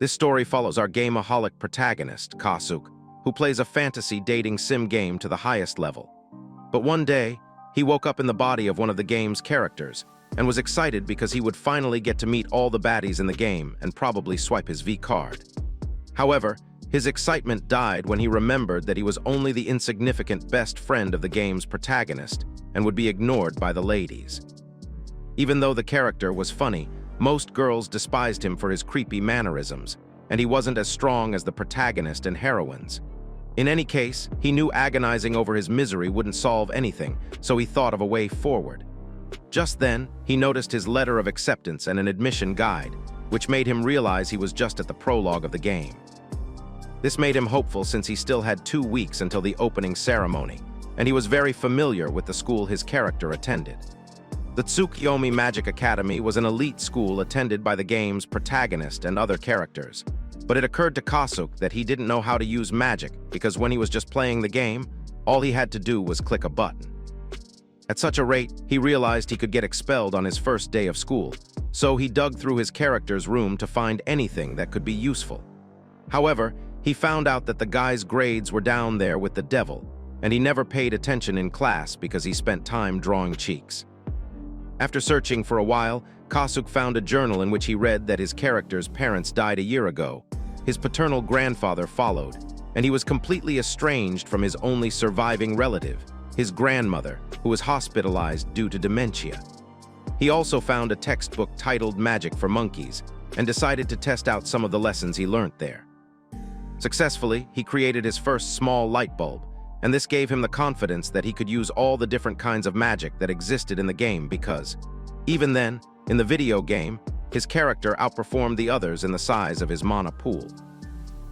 This story follows our gameaholic protagonist, Kasuke, who plays a fantasy dating sim game to the highest level. But one day, he woke up in the body of one of the game's characters and was excited because he would finally get to meet all the baddies in the game and probably swipe his V card. However, his excitement died when he remembered that he was only the insignificant best friend of the game's protagonist and would be ignored by the ladies. Even though the character was funny, most girls despised him for his creepy mannerisms, and he wasn't as strong as the protagonist and heroines. In any case, he knew agonizing over his misery wouldn't solve anything, so he thought of a way forward. Just then, he noticed his letter of acceptance and an admission guide, which made him realize he was just at the prologue of the game. This made him hopeful since he still had 2 weeks until the opening ceremony, and he was very familiar with the school his character attended. The Tsukuyomi Magic Academy was an elite school attended by the game's protagonist and other characters, but it occurred to Kasuke that he didn't know how to use magic because when he was just playing the game, all he had to do was click a button. At such a rate, he realized he could get expelled on his first day of school, so he dug through his character's room to find anything that could be useful. However, he found out that the guy's grades were down there with the devil, and he never paid attention in class because he spent time drawing cheeks. After searching for a while, Kasuke found a journal in which he read that his character's parents died a year ago. His paternal grandfather followed, and he was completely estranged from his only surviving relative, his grandmother, who was hospitalized due to dementia. He also found a textbook titled Magic for Monkeys and decided to test out some of the lessons he learned there. Successfully, he created his first small light bulb, and this gave him the confidence that he could use all the different kinds of magic that existed in the game because, even then, in the video game, his character outperformed the others in the size of his mana pool.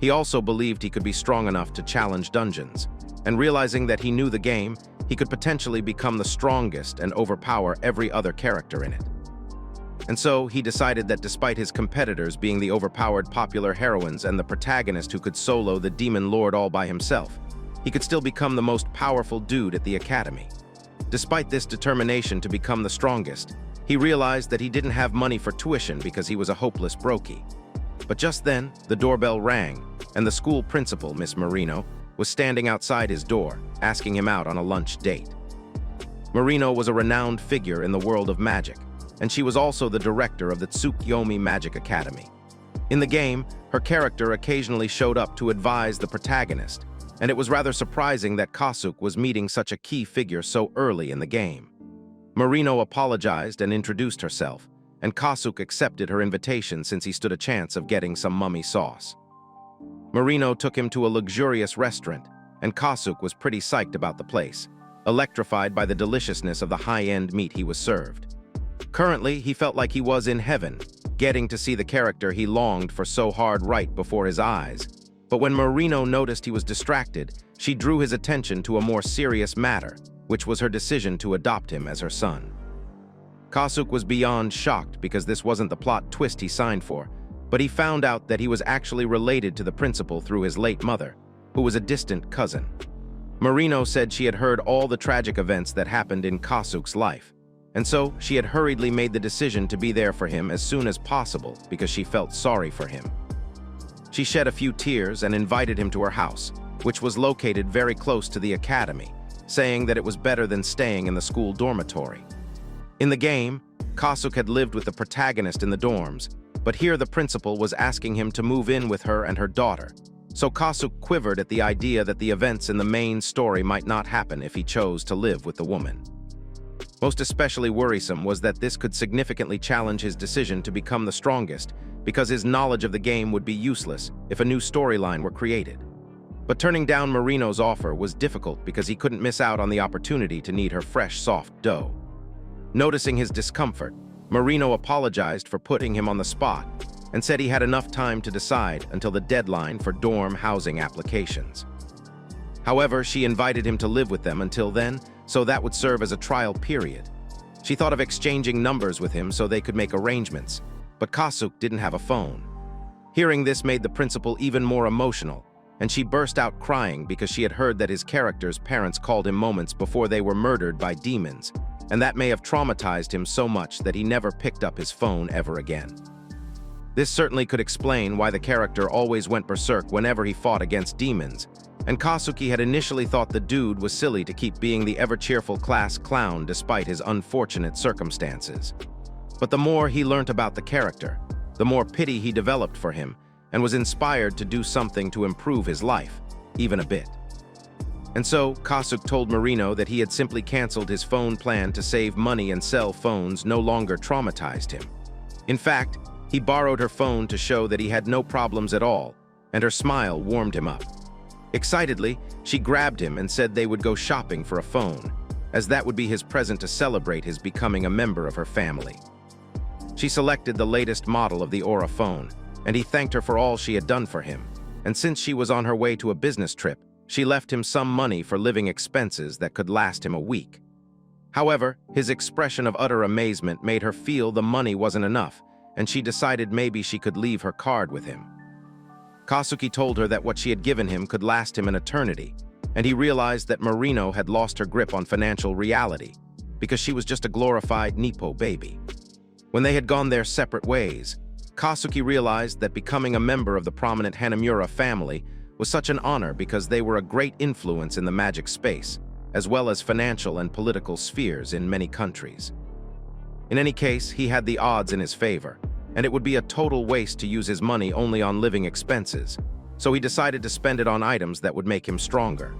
He also believed he could be strong enough to challenge dungeons, and realizing that he knew the game, he could potentially become the strongest and overpower every other character in it. And so, he decided that despite his competitors being the overpowered popular heroines and the protagonist who could solo the Demon Lord all by himself, he could still become the most powerful dude at the academy. Despite this determination to become the strongest, he realized that he didn't have money for tuition because he was a hopeless brokey. But just then, the doorbell rang, and the school principal, Miss Marino, was standing outside his door, asking him out on a lunch date. Marino was a renowned figure in the world of magic, and she was also the director of the Tsukuyomi Magic Academy. In the game, her character occasionally showed up to advise the protagonist, and it was rather surprising that Kasuke was meeting such a key figure so early in the game. Marino apologized and introduced herself, and Kasuke accepted her invitation since he stood a chance of getting some mummy sauce. Marino took him to a luxurious restaurant, and Kasuke was pretty psyched about the place, electrified by the deliciousness of the high-end meat he was served. Currently, he felt like he was in heaven, getting to see the character he longed for so hard right before his eyes. But when Marino noticed he was distracted, she drew his attention to a more serious matter, which was her decision to adopt him as her son. Kasuke was beyond shocked because this wasn't the plot twist he signed for, but he found out that he was actually related to the principal through his late mother, who was a distant cousin. Marino said she had heard all the tragic events that happened in Kasuke's life, and so she had hurriedly made the decision to be there for him as soon as possible because she felt sorry for him. She shed a few tears and invited him to her house, which was located very close to the academy, saying that it was better than staying in the school dormitory. In the game, Kasuke had lived with the protagonist in the dorms, but here the principal was asking him to move in with her and her daughter, so Kasuke quivered at the idea that the events in the main story might not happen if he chose to live with the woman. Most especially worrisome was that this could significantly challenge his decision to become the strongest, because his knowledge of the game would be useless if a new storyline were created. But turning down Marino's offer was difficult because he couldn't miss out on the opportunity to knead her fresh, soft dough. Noticing his discomfort, Marino apologized for putting him on the spot and said he had enough time to decide until the deadline for dorm housing applications. However, she invited him to live with them until then, so that would serve as a trial period. She thought of exchanging numbers with him so they could make arrangements, but Kasuke didn't have a phone. Hearing this made the principal even more emotional, and she burst out crying because she had heard that his character's parents called him moments before they were murdered by demons, and that may have traumatized him so much that he never picked up his phone ever again. This certainly could explain why the character always went berserk whenever he fought against demons, and Kasuki had initially thought the dude was silly to keep being the ever-cheerful class clown despite his unfortunate circumstances. But the more he learnt about the character, the more pity he developed for him, and was inspired to do something to improve his life, even a bit. And so, Kasuke told Marino that he had simply canceled his phone plan to save money and sell phones no longer traumatized him. In fact, he borrowed her phone to show that he had no problems at all, and her smile warmed him up. Excitedly, she grabbed him and said they would go shopping for a phone, as that would be his present to celebrate his becoming a member of her family. She selected the latest model of the Aura phone, and he thanked her for all she had done for him, and since she was on her way to a business trip, she left him some money for living expenses that could last him a week. However, his expression of utter amazement made her feel the money wasn't enough, and she decided maybe she could leave her card with him. Kasuki told her that what she had given him could last him an eternity, and he realized that Marino had lost her grip on financial reality because she was just a glorified Nippo baby. When they had gone their separate ways, Kasuki realized that becoming a member of the prominent Hanamura family was such an honor because they were a great influence in the magic space, as well as financial and political spheres in many countries. In any case, he had the odds in his favor, and it would be a total waste to use his money only on living expenses, so he decided to spend it on items that would make him stronger.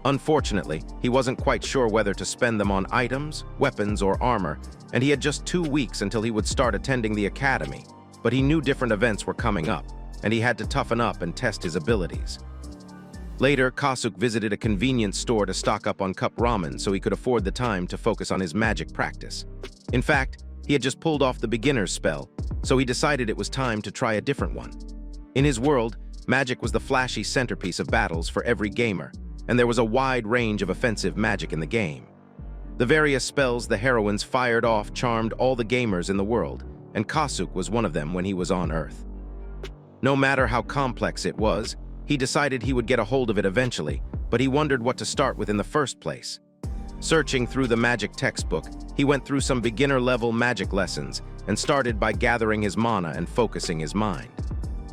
Unfortunately, he wasn't quite sure whether to spend them on items, weapons, or armor, and he had just 2 weeks until he would start attending the academy, but he knew different events were coming up, and he had to toughen up and test his abilities. Later, Kasuke visited a convenience store to stock up on cup ramen so he could afford the time to focus on his magic practice. In fact, he had just pulled off the beginner's spell, so he decided it was time to try a different one. In his world, magic was the flashy centerpiece of battles for every gamer, and there was a wide range of offensive magic in the game. The various spells the heroines fired off charmed all the gamers in the world, and Kasuke was one of them when he was on Earth. No matter how complex it was, he decided he would get a hold of it eventually, but he wondered what to start with in the first place. Searching through the magic textbook, he went through some beginner-level magic lessons and started by gathering his mana and focusing his mind.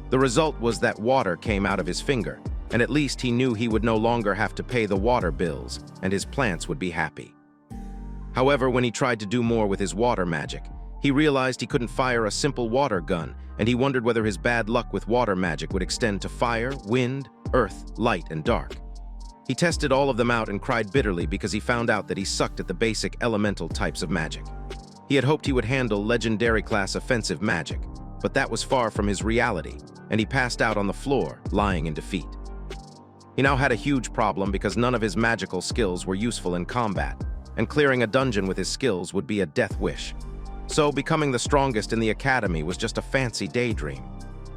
The result was that water came out of his finger, and at least he knew he would no longer have to pay the water bills, and his plants would be happy. However, when he tried to do more with his water magic, he realized he couldn't fire a simple water gun, and he wondered whether his bad luck with water magic would extend to fire, wind, earth, light, and dark. He tested all of them out and cried bitterly because he found out that he sucked at the basic elemental types of magic. He had hoped he would handle legendary-class offensive magic, but that was far from his reality, and he passed out on the floor, lying in defeat. He now had a huge problem because none of his magical skills were useful in combat, and clearing a dungeon with his skills would be a death wish. So becoming the strongest in the academy was just a fancy daydream.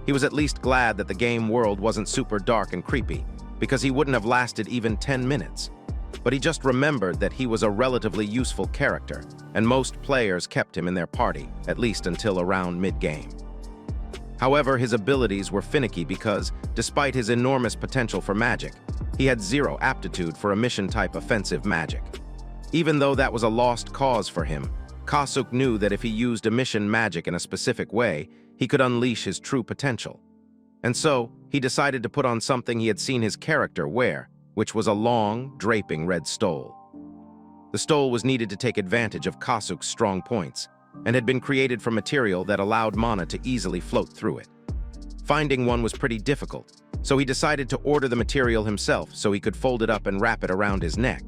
He was at least glad that the game world wasn't super dark and creepy, because he wouldn't have lasted even 10 minutes. But he just remembered that he was a relatively useful character, and most players kept him in their party, at least until around mid-game. However, his abilities were finicky because, despite his enormous potential for magic, he had zero aptitude for mission-type offensive magic. Even though that was a lost cause for him, Kasuke knew that if he used emission magic in a specific way, he could unleash his true potential. And so, he decided to put on something he had seen his character wear, which was a long, draping red stole. The stole was needed to take advantage of Kasuke's strong points, and had been created from material that allowed mana to easily float through it. Finding one was pretty difficult, so he decided to order the material himself so he could fold it up and wrap it around his neck.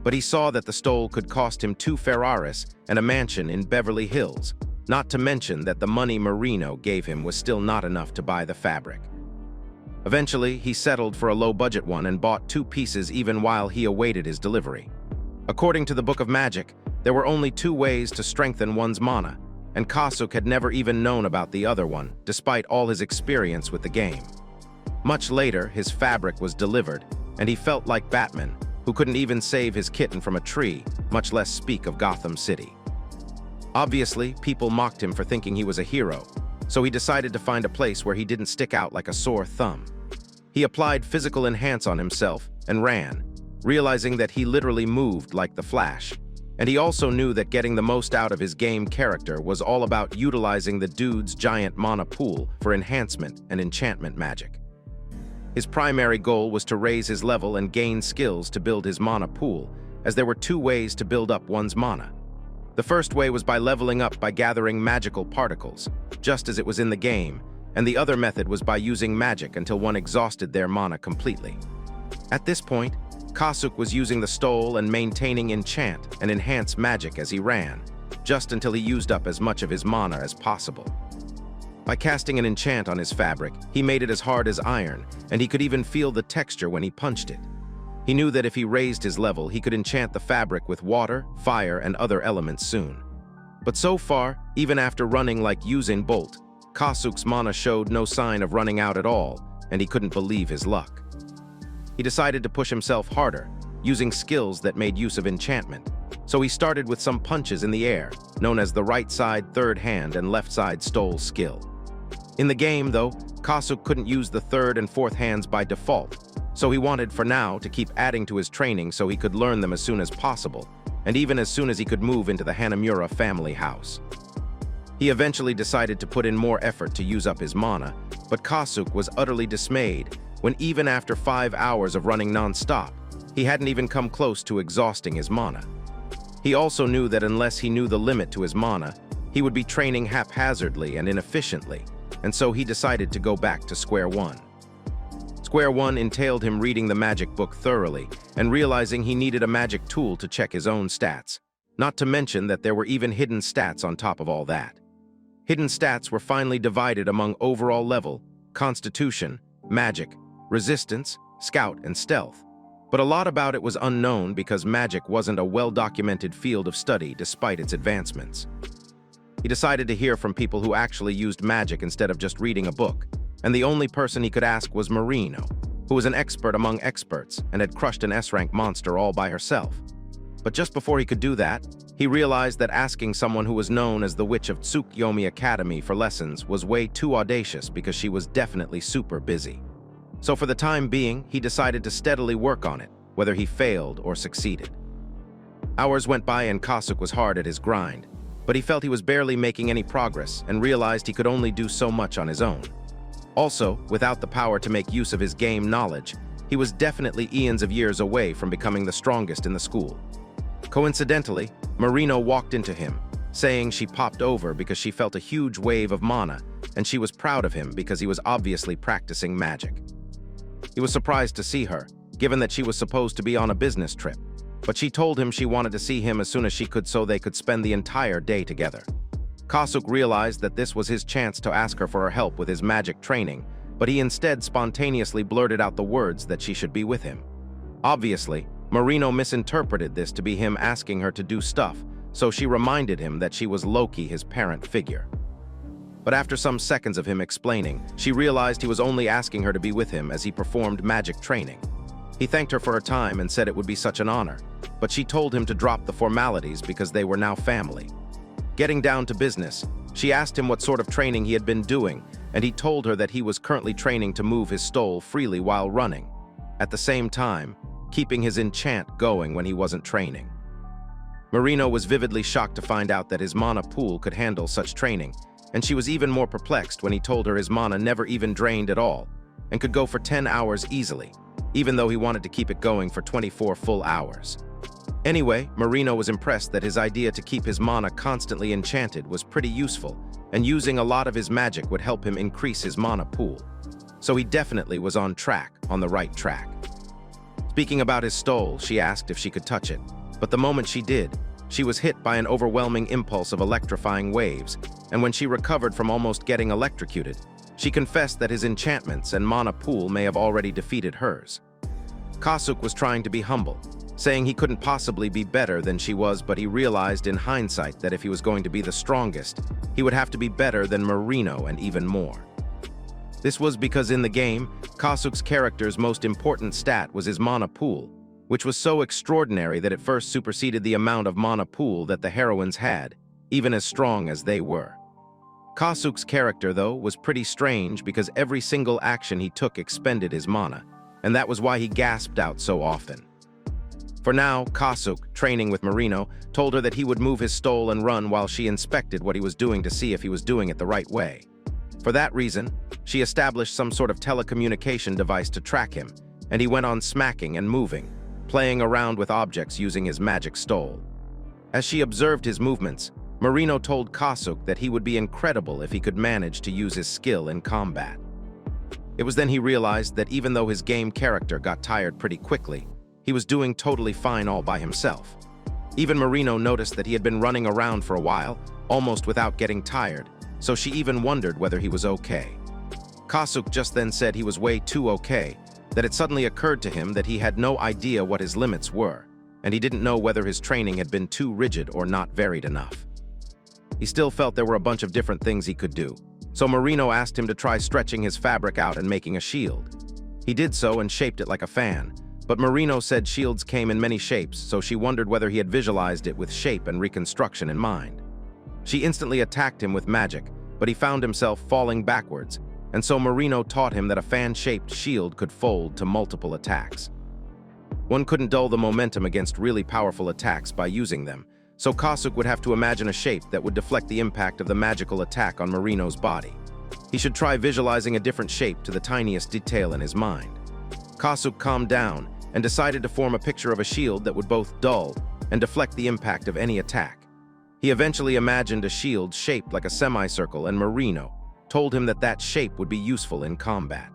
But he saw that the stole could cost him 2 Ferraris and a mansion in Beverly Hills, not to mention that the money Marino gave him was still not enough to buy the fabric. Eventually, he settled for a low-budget one and bought 2 pieces even while he awaited his delivery. According to the Book of Magic, there were only 2 ways to strengthen one's mana, and Kasuke had never even known about the other one, despite all his experience with the game. Much later, his fabric was delivered, and he felt like Batman, who couldn't even save his kitten from a tree, much less speak of Gotham City. Obviously, people mocked him for thinking he was a hero, so he decided to find a place where he didn't stick out like a sore thumb. He applied physical enhance on himself and ran, realizing that he literally moved like the Flash, And he also knew that getting the most out of his game character was all about utilizing the dude's giant mana pool for enhancement and enchantment magic. His primary goal was to raise his level and gain skills to build his mana pool, as there were two ways to build up one's mana. The first way was by leveling up by gathering magical particles, just as it was in the game, and the other method was by using magic until one exhausted their mana completely. At this point, Kasuk was using the stole and maintaining enchant and enhance magic as he ran, just until he used up as much of his mana as possible. By casting an enchant on his fabric, he made it as hard as iron, and he could even feel the texture when he punched it. He knew that if he raised his level, he could enchant the fabric with water, fire, and other elements soon. But so far, even after running like Usain Bolt, Kasuk's mana showed no sign of running out at all, and he couldn't believe his luck. He decided to push himself harder, using skills that made use of enchantment. So he started with some punches in the air, known as the right side third hand and left side stole skill. In the game, though, Kasuk couldn't use the third and fourth hands by default, so he wanted for now to keep adding to his training so he could learn them as soon as possible, and even as soon as he could move into the Hanamura family house. He eventually decided to put in more effort to use up his mana, but Kasuk was utterly dismayed when even after 5 hours of running non-stop, he hadn't even come close to exhausting his mana. He also knew that unless he knew the limit to his mana, he would be training haphazardly and inefficiently, and so he decided to go back to square one. Square one entailed him reading the magic book thoroughly and realizing he needed a magic tool to check his own stats, not to mention that there were even hidden stats on top of all that. Hidden stats were finally divided among overall level, constitution, magic, resistance, scout, and stealth. But a lot about it was unknown because magic wasn't a well-documented field of study despite its advancements. He decided to hear from people who actually used magic instead of just reading a book, and the only person he could ask was Marino, who was an expert among experts and had crushed an S-rank monster all by herself. But just before he could do that, he realized that asking someone who was known as the Witch of Tsukuyomi Academy for lessons was way too audacious because she was definitely super busy. So for the time being, he decided to steadily work on it, whether he failed or succeeded. Hours went by and Kasuk was hard at his grind, but he felt he was barely making any progress and realized he could only do so much on his own. Also, without the power to make use of his game knowledge, he was definitely eons of years away from becoming the strongest in the school. Coincidentally, Marino walked into him, saying she popped over because she felt a huge wave of mana, and she was proud of him because he was obviously practicing magic. He was surprised to see her, given that she was supposed to be on a business trip, but she told him she wanted to see him as soon as she could so they could spend the entire day together. Kasuk realized that this was his chance to ask her for her help with his magic training, but he instead spontaneously blurted out the words that she should be with him. Obviously, Marino misinterpreted this to be him asking her to do stuff, so she reminded him that she was Loki, his parent figure. But after some seconds of him explaining, she realized he was only asking her to be with him as he performed magic training. He thanked her for her time and said it would be such an honor, but she told him to drop the formalities because they were now family. Getting down to business, she asked him what sort of training he had been doing, and he told her that he was currently training to move his stole freely while running, at the same time, keeping his enchant going when he wasn't training. Marino was vividly shocked to find out that his mana pool could handle such training, and she was even more perplexed when he told her his mana never even drained at all, and could go for 10 hours easily, even though he wanted to keep it going for 24 full hours. Anyway, Marino was impressed that his idea to keep his mana constantly enchanted was pretty useful, and using a lot of his magic would help him increase his mana pool. So he definitely was on the right track. Speaking about his stole, she asked if she could touch it, but the moment she did, she was hit by an overwhelming impulse of electrifying waves, and when she recovered from almost getting electrocuted, she confessed that his enchantments and mana pool may have already defeated hers. Kasuk was trying to be humble, saying he couldn't possibly be better than she was, but he realized in hindsight that if he was going to be the strongest, he would have to be better than Marino and even more. This was because in the game, Kasuk's character's most important stat was his mana pool, which was so extraordinary that it first superseded the amount of mana pool that the heroines had, even as strong as they were. Kasuk's character, though, was pretty strange because every single action he took expended his mana, and that was why he gasped out so often. For now, Kasuk, training with Marino, told her that he would move his stole and run while she inspected what he was doing to see if he was doing it the right way. For that reason, she established some sort of telecommunication device to track him, and he went on smacking and moving, playing around with objects using his magic stole. As she observed his movements, Marino told Kasuk that he would be incredible if he could manage to use his skill in combat. It was then he realized that even though his game character got tired pretty quickly, he was doing totally fine all by himself. Even Marino noticed that he had been running around for a while, almost without getting tired, so she even wondered whether he was okay. Kasuk just then said he was way too okay, that it suddenly occurred to him that he had no idea what his limits were, and he didn't know whether his training had been too rigid or not varied enough. He still felt there were a bunch of different things he could do, so Marino asked him to try stretching his fabric out and making a shield. He did so and shaped it like a fan, but Marino said shields came in many shapes, so she wondered whether he had visualized it with shape and reconstruction in mind. She instantly attacked him with magic, but he found himself falling backwards, and so Marino taught him that a fan-shaped shield could fold to multiple attacks. One couldn't dull the momentum against really powerful attacks by using them, so Kasuk would have to imagine a shape that would deflect the impact of the magical attack on Marino's body. He should try visualizing a different shape to the tiniest detail in his mind. Kasuk calmed down and decided to form a picture of a shield that would both dull and deflect the impact of any attack. He eventually imagined a shield shaped like a semicircle, and Marino told him that that shape would be useful in combat.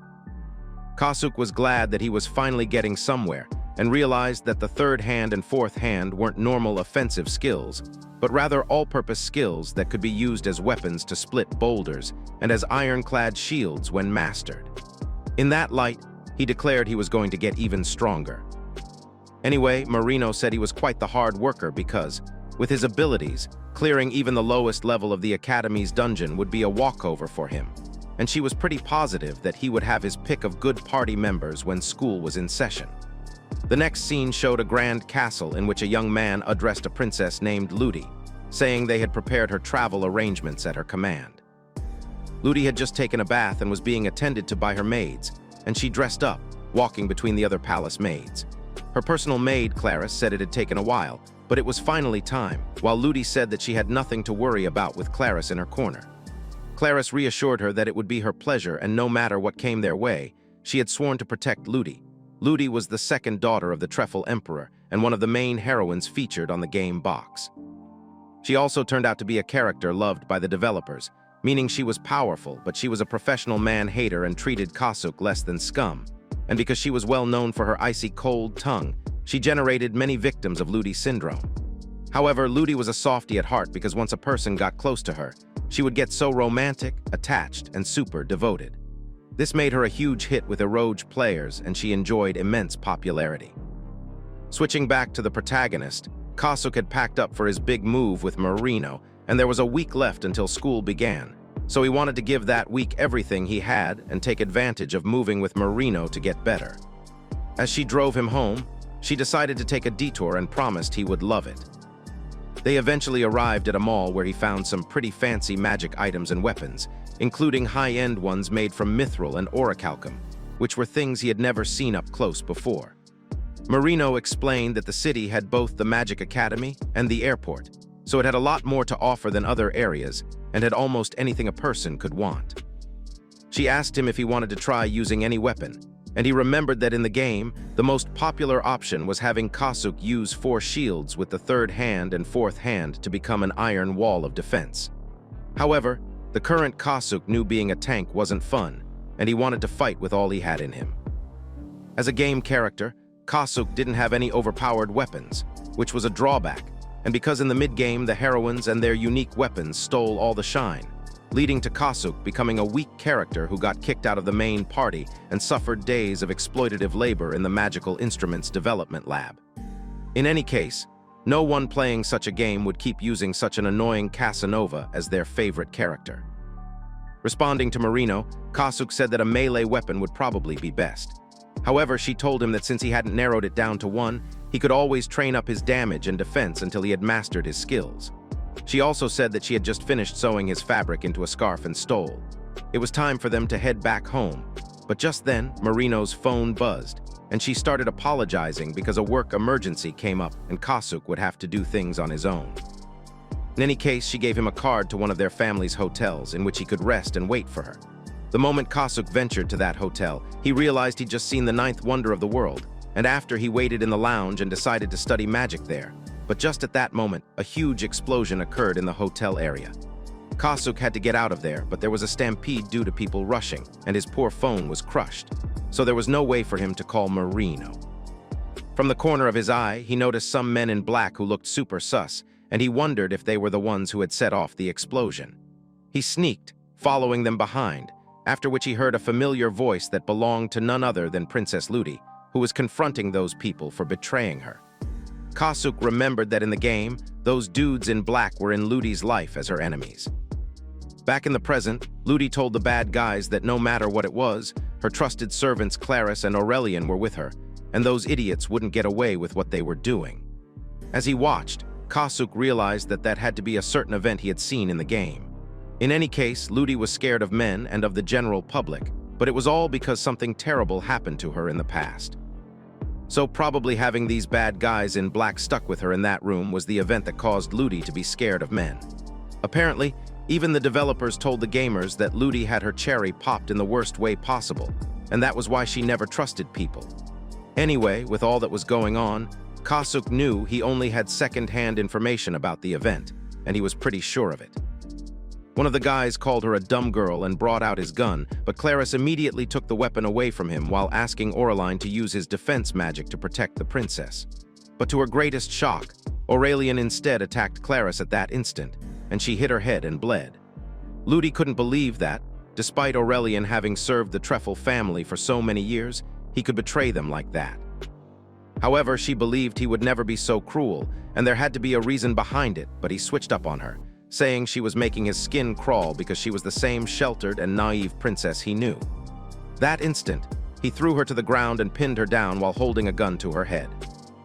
Kasuk was glad that he was finally getting somewhere and realized that the third hand and fourth hand weren't normal offensive skills, but rather all-purpose skills that could be used as weapons to split boulders and as ironclad shields when mastered. In that light, he declared he was going to get even stronger. Anyway, Marino said he was quite the hard worker because, with his abilities, clearing even the lowest level of the Academy's dungeon would be a walkover for him, and she was pretty positive that he would have his pick of good party members when school was in session. The next scene showed a grand castle in which a young man addressed a princess named Ludy, saying they had prepared her travel arrangements at her command. Ludy had just taken a bath and was being attended to by her maids, and she dressed up, walking between the other palace maids. Her personal maid, Claris, said it had taken a while, but it was finally time, while Ludy said that she had nothing to worry about with Claris in her corner. Claris reassured her that it would be her pleasure, and no matter what came their way, she had sworn to protect Ludy. Ludy was the second daughter of the Treffle Emperor and one of the main heroines featured on the game box. She also turned out to be a character loved by the developers, meaning she was powerful, but she was a professional man-hater and treated Kasuk less than scum. And because she was well known for her icy cold tongue, she generated many victims of Ludy syndrome. However, Ludy was a softie at heart because once a person got close to her, she would get so romantic, attached, and super devoted. This made her a huge hit with Eroge players, and she enjoyed immense popularity. Switching back to the protagonist, Kasuk had packed up for his big move with Marino, and there was a week left until school began, so he wanted to give that week everything he had and take advantage of moving with Marino to get better. As she drove him home, she decided to take a detour and promised he would love it. They eventually arrived at a mall where he found some pretty fancy magic items and weapons, including high-end ones made from mithril and orichalcum, which were things he had never seen up close before. Marino explained that the city had both the Magic Academy and the airport, so it had a lot more to offer than other areas and had almost anything a person could want. She asked him if he wanted to try using any weapon, and he remembered that in the game, the most popular option was having Kasuk use 4 shields with the third hand and fourth hand to become an iron wall of defense. However, the current Kasuk knew being a tank wasn't fun, and he wanted to fight with all he had in him. As a game character, Kasuk didn't have any overpowered weapons, which was a drawback, and because in the mid-game the heroines and their unique weapons stole all the shine, leading to Kasuk becoming a weak character who got kicked out of the main party and suffered days of exploitative labor in the Magical Instruments Development Lab. In any case, no one playing such a game would keep using such an annoying Casanova as their favorite character. Responding to Marino, Kasuk said that a melee weapon would probably be best. However, she told him that since he hadn't narrowed it down to one, he could always train up his damage and defense until he had mastered his skills. She also said that she had just finished sewing his fabric into a scarf and stole. It was time for them to head back home, but just then, Marino's phone buzzed, and she started apologizing because a work emergency came up and Kasuk would have to do things on his own. In any case, she gave him a card to one of their family's hotels in which he could rest and wait for her. The moment Kasuk ventured to that hotel, he realized he'd just seen the ninth wonder of the world, and after he waited in the lounge and decided to study magic there. But just at that moment, a huge explosion occurred in the hotel area. Kasuk had to get out of there, but there was a stampede due to people rushing, and his poor phone was crushed, so there was no way for him to call Marino. From the corner of his eye, he noticed some men in black who looked super sus, and he wondered if they were the ones who had set off the explosion. He sneaked, following them behind, after which he heard a familiar voice that belonged to none other than Princess Ludy, who was confronting those people for betraying her. Kasuk remembered that in the game, those dudes in black were in Ludy's life as her enemies. Back in the present, Ludy told the bad guys that no matter what it was, her trusted servants Claris and Aurelian were with her, and those idiots wouldn't get away with what they were doing. As he watched, Kasuk realized that that had to be a certain event he had seen in the game. In any case, Ludy was scared of men and of the general public, but it was all because something terrible happened to her in the past. So probably having these bad guys in black stuck with her in that room was the event that caused Ludy to be scared of men. Apparently, even the developers told the gamers that Ludy had her cherry popped in the worst way possible, and that was why she never trusted people. Anyway, with all that was going on, Kasuk knew he only had second-hand information about the event, and he was pretty sure of it. One of the guys called her a dumb girl and brought out his gun, but Claris immediately took the weapon away from him while asking Aurelian to use his defense magic to protect the princess. But to her greatest shock, Aurelian instead attacked Claris at that instant, and she hit her head and bled. Ludy couldn't believe that, despite Aurelian having served the Treffel family for so many years, he could betray them like that. However, she believed he would never be so cruel, and there had to be a reason behind it, but he switched up on her, saying she was making his skin crawl because she was the same sheltered and naive princess he knew. That instant, he threw her to the ground and pinned her down while holding a gun to her head.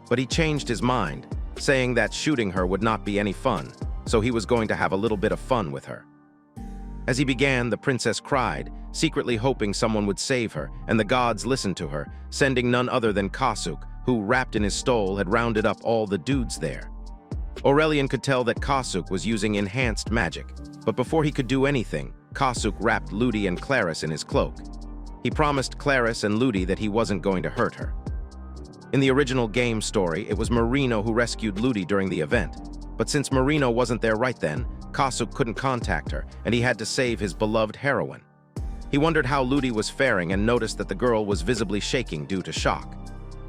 But he changed his mind, saying that shooting her would not be any fun, so he was going to have a little bit of fun with her. As he began, the princess cried, secretly hoping someone would save her, and the gods listened to her, sending none other than Kasuk, who, wrapped in his stole, had rounded up all the dudes there. Aurelian could tell that Kasuk was using enhanced magic, but before he could do anything, Kasuk wrapped Ludy and Claris in his cloak. He promised Claris and Ludy that he wasn't going to hurt her. In the original game story, it was Marino who rescued Ludy during the event, but since Marino wasn't there right then, Kasuk couldn't contact her, and he had to save his beloved heroine. He wondered how Ludy was faring and noticed that the girl was visibly shaking due to shock.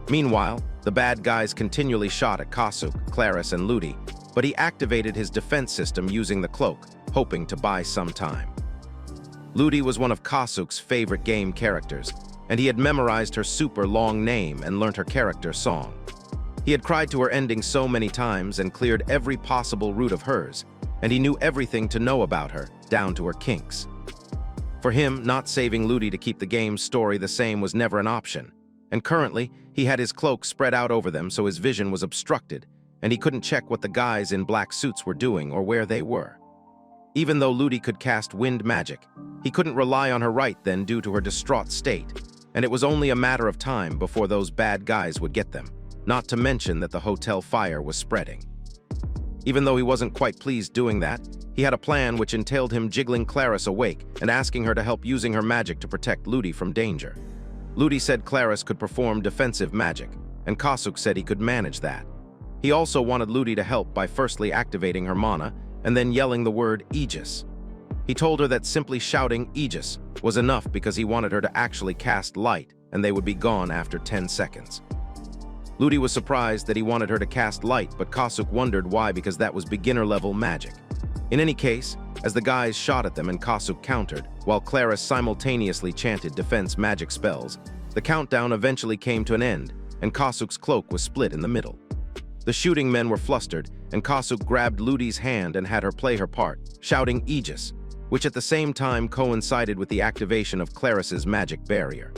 Meanwhile, the bad guys continually shot at Kasuk, Claris, and Ludy, but he activated his defense system using the cloak, hoping to buy some time. Ludy was one of Kasuk's favorite game characters, and he had memorized her super long name and learned her character song. He had cried to her ending so many times and cleared every possible route of hers, and he knew everything to know about her, down to her kinks. For him, not saving Ludy to keep the game's story the same was never an option, and currently, he had his cloak spread out over them so his vision was obstructed, and he couldn't check what the guys in black suits were doing or where they were. Even though Ludy could cast wind magic, he couldn't rely on her right then due to her distraught state, and it was only a matter of time before those bad guys would get them, not to mention that the hotel fire was spreading. Even though he wasn't quite pleased doing that, he had a plan which entailed him jiggling Claris awake and asking her to help using her magic to protect Ludy from danger. Ludy said Claris could perform defensive magic, and Kasuk said he could manage that. He also wanted Ludy to help by firstly activating her mana and then yelling the word Aegis. He told her that simply shouting Aegis was enough because he wanted her to actually cast light and they would be gone after 10 seconds. Ludy was surprised that he wanted her to cast light, but Kasuk wondered why because that was beginner-level magic. In any case, as the guys shot at them and Kasuk countered, while Claris simultaneously chanted defense magic spells, the countdown eventually came to an end, and Kasuk's cloak was split in the middle. The shooting men were flustered, and Kasuk grabbed Ludy's hand and had her play her part, shouting Aegis, which at the same time coincided with the activation of Claris's magic barrier.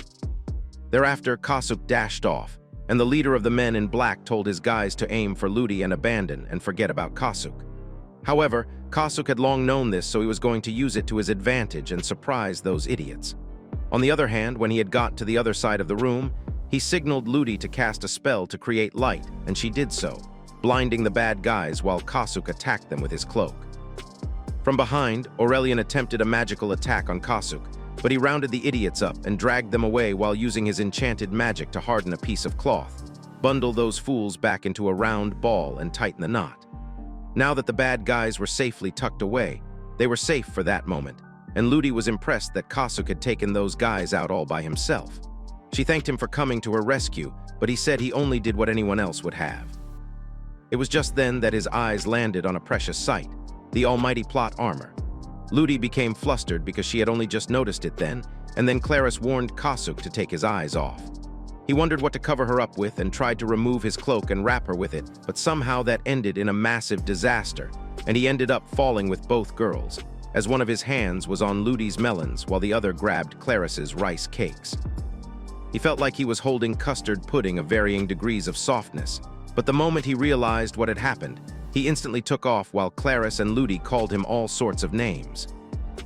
Thereafter, Kasuk dashed off, and the leader of the men in black told his guys to aim for Ludy and abandon and forget about Kasuk. However, Kasuk had long known this, so he was going to use it to his advantage and surprise those idiots. On the other hand, when he had got to the other side of the room, He signaled Ludy to cast a spell to create light, and she did so, blinding the bad guys while Kasuke attacked them with his cloak. From behind, Aurelian attempted a magical attack on Kasuke, but he rounded the idiots up and dragged them away while using his enchanted magic to harden a piece of cloth, bundle those fools back into a round ball and tighten the knot. Now that the bad guys were safely tucked away, they were safe for that moment, and Ludy was impressed that Kasuke had taken those guys out all by himself. She thanked him for coming to her rescue, but he said he only did what anyone else would have. It was just then that his eyes landed on a precious sight, the almighty plot armor. Ludy became flustered because she had only just noticed it then, and then Claris warned Kasuke to take his eyes off. He wondered what to cover her up with and tried to remove his cloak and wrap her with it, but somehow that ended in a massive disaster, and he ended up falling with both girls, as one of his hands was on Ludy's melons while the other grabbed Claris's rice cakes. He felt like he was holding custard pudding of varying degrees of softness, but the moment he realized what had happened, he instantly took off while Claris and Ludy called him all sorts of names.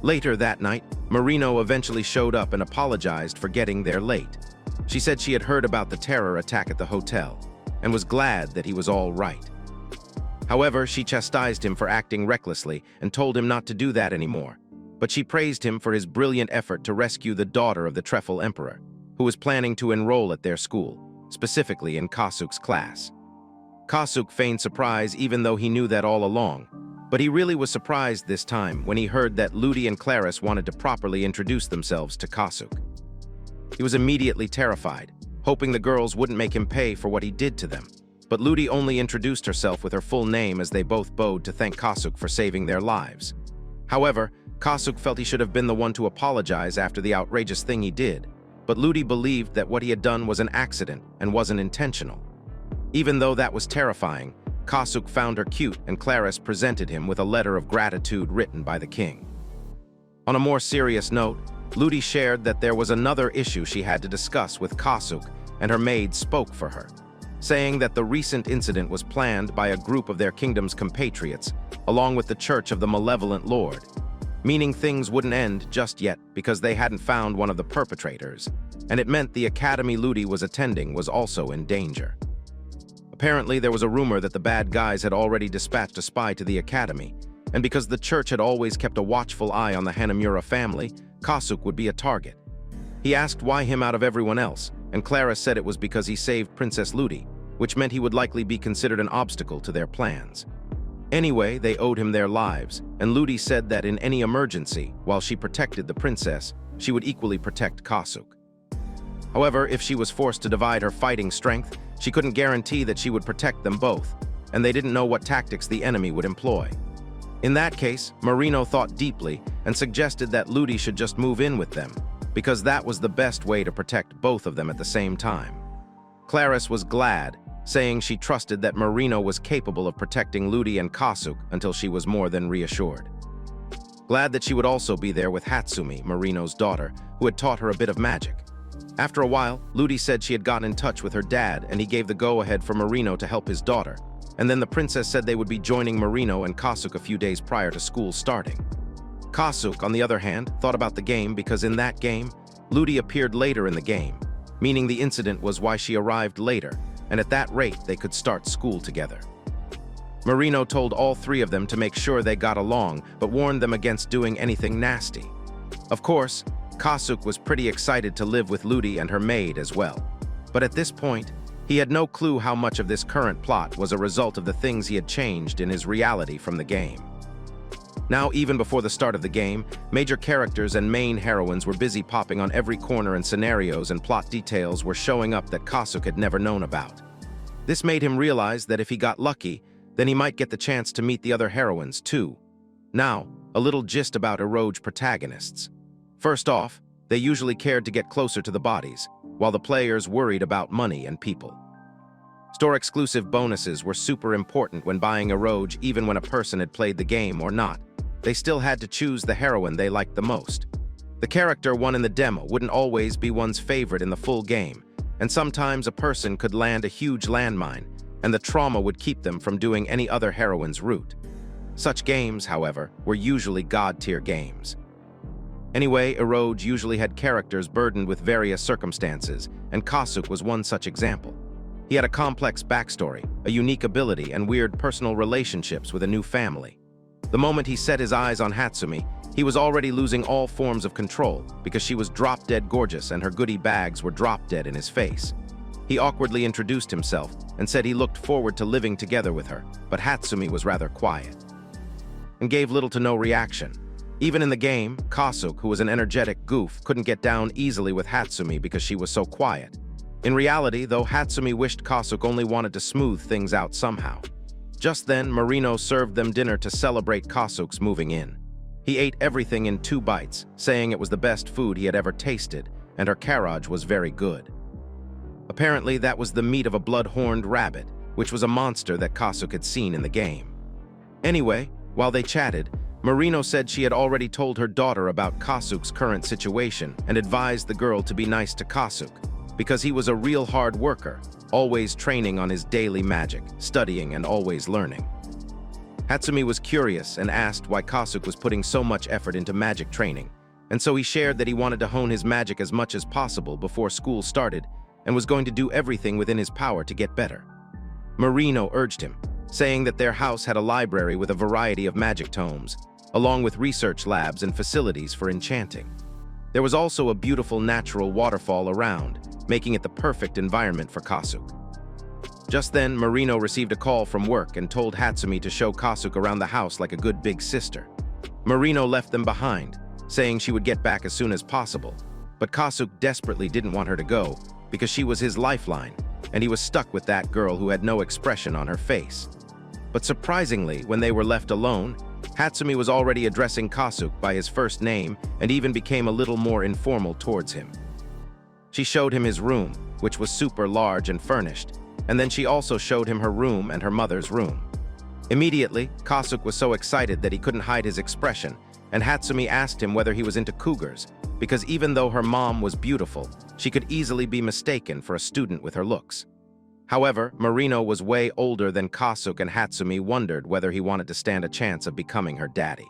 Later that night, Marino eventually showed up and apologized for getting there late. She said she had heard about the terror attack at the hotel and was glad that he was all right. However, she chastised him for acting recklessly and told him not to do that anymore, but she praised him for his brilliant effort to rescue the daughter of the Treffle Emperor, who was planning to enroll at their school, specifically in Kasuke's class. Kasuke feigned surprise even though he knew that all along, but he really was surprised this time when he heard that Ludy and Claris wanted to properly introduce themselves to Kasuke. He was immediately terrified, hoping the girls wouldn't make him pay for what he did to them, but Ludy only introduced herself with her full name as they both bowed to thank Kasuke for saving their lives. However, Kasuke felt he should have been the one to apologize after the outrageous thing he did, but Ludy believed that what he had done was an accident and wasn't intentional. Even though that was terrifying, Kasuke found her cute and Claris presented him with a letter of gratitude written by the king. On a more serious note, Ludy shared that there was another issue she had to discuss with Kasuke, and her maid spoke for her, saying that the recent incident was planned by a group of their kingdom's compatriots, along with the Church of the Malevolent Lord, meaning things wouldn't end just yet because they hadn't found one of the perpetrators, and it meant the academy Ludy was attending was also in danger. Apparently, there was a rumor that the bad guys had already dispatched a spy to the academy, and because the church had always kept a watchful eye on the Hanamura family, Kasuke would be a target. He asked why him out of everyone else, and Claris said it was because he saved Princess Ludy, which meant he would likely be considered an obstacle to their plans. Anyway, they owed him their lives, and Ludy said that in any emergency, while she protected the princess, she would equally protect Kasuke. However, if she was forced to divide her fighting strength, she couldn't guarantee that she would protect them both, and they didn't know what tactics the enemy would employ. In that case, Marino thought deeply and suggested that Ludy should just move in with them, because that was the best way to protect both of them at the same time. Claris was glad, saying she trusted that Marino was capable of protecting Ludy and Kasuke until she was more than reassured. Glad that she would also be there with Hatsumi, Marino's daughter, who had taught her a bit of magic. After a while, Ludy said she had gotten in touch with her dad and he gave the go-ahead for Marino to help his daughter, and then the princess said they would be joining Marino and Kasuke a few days prior to school starting. Kasuke, on the other hand, thought about the game because in that game, Ludy appeared later in the game, meaning the incident was why she arrived later, and at that rate they could start school together. Marino told all three of them to make sure they got along, but warned them against doing anything nasty. Of course, Kasuke was pretty excited to live with Ludy and her maid as well, but at this point, he had no clue how much of this current plot was a result of the things he had changed in his reality from the game. Now, even before the start of the game, major characters and main heroines were busy popping on every corner, and scenarios and plot details were showing up that Kasuke had never known about. This made him realize that if he got lucky, then he might get the chance to meet the other heroines too. Now, a little gist about Isekai'd protagonists. First off, they usually cared to get closer to the bodies, while the players worried about money and people. Store-exclusive bonuses were super important when buying Isekai'd, even when a person had played the game or not. They still had to choose the heroine they liked the most. The character won in the demo wouldn't always be one's favorite in the full game, and sometimes a person could land a huge landmine, and the trauma would keep them from doing any other heroine's route. Such games, however, were usually god-tier games. Anyway, Iroge usually had characters burdened with various circumstances, and Kasuke was one such example. He had a complex backstory, a unique ability, and weird personal relationships with a new family. The moment he set his eyes on Hatsumi, he was already losing all forms of control because she was drop-dead gorgeous and her goodie bags were drop-dead in his face. He awkwardly introduced himself and said he looked forward to living together with her, but Hatsumi was rather quiet and gave little to no reaction. Even in the game, Kasuke, who was an energetic goof, couldn't get down easily with Hatsumi because she was so quiet. In reality, though, Hatsumi wished Kasuke only wanted to smooth things out somehow. Just then, Marino served them dinner to celebrate Kasuke's moving in. He ate everything in 2 bites, saying it was the best food he had ever tasted, and her carriage was very good. Apparently, that was the meat of a blood-horned rabbit, which was a monster that Kasuke had seen in the game. Anyway, while they chatted, Marino said she had already told her daughter about Kasuke's current situation and advised the girl to be nice to Kasuke, because he was a real hard worker, always training on his daily magic, studying and always learning. Hatsumi was curious and asked why Kasuke was putting so much effort into magic training, and so he shared that he wanted to hone his magic as much as possible before school started and was going to do everything within his power to get better. Marino urged him, saying that their house had a library with a variety of magic tomes, along with research labs and facilities for enchanting. There was also a beautiful natural waterfall around, making it the perfect environment for Kasuke. Just then, Marino received a call from work and told Hatsumi to show Kasuke around the house like a good big sister. Marino left them behind, saying she would get back as soon as possible, but Kasuke desperately didn't want her to go because she was his lifeline, and he was stuck with that girl who had no expression on her face. But surprisingly, when they were left alone, Hatsumi was already addressing Kasuke by his first name and even became a little more informal towards him. She showed him his room, which was super large and furnished, and then she also showed him her room and her mother's room. Immediately, Kasuke was so excited that he couldn't hide his expression, and Hatsumi asked him whether he was into cougars, because even though her mom was beautiful, she could easily be mistaken for a student with her looks. However, Marino was way older than Kasuke, and Hatsumi wondered whether he wanted to stand a chance of becoming her daddy.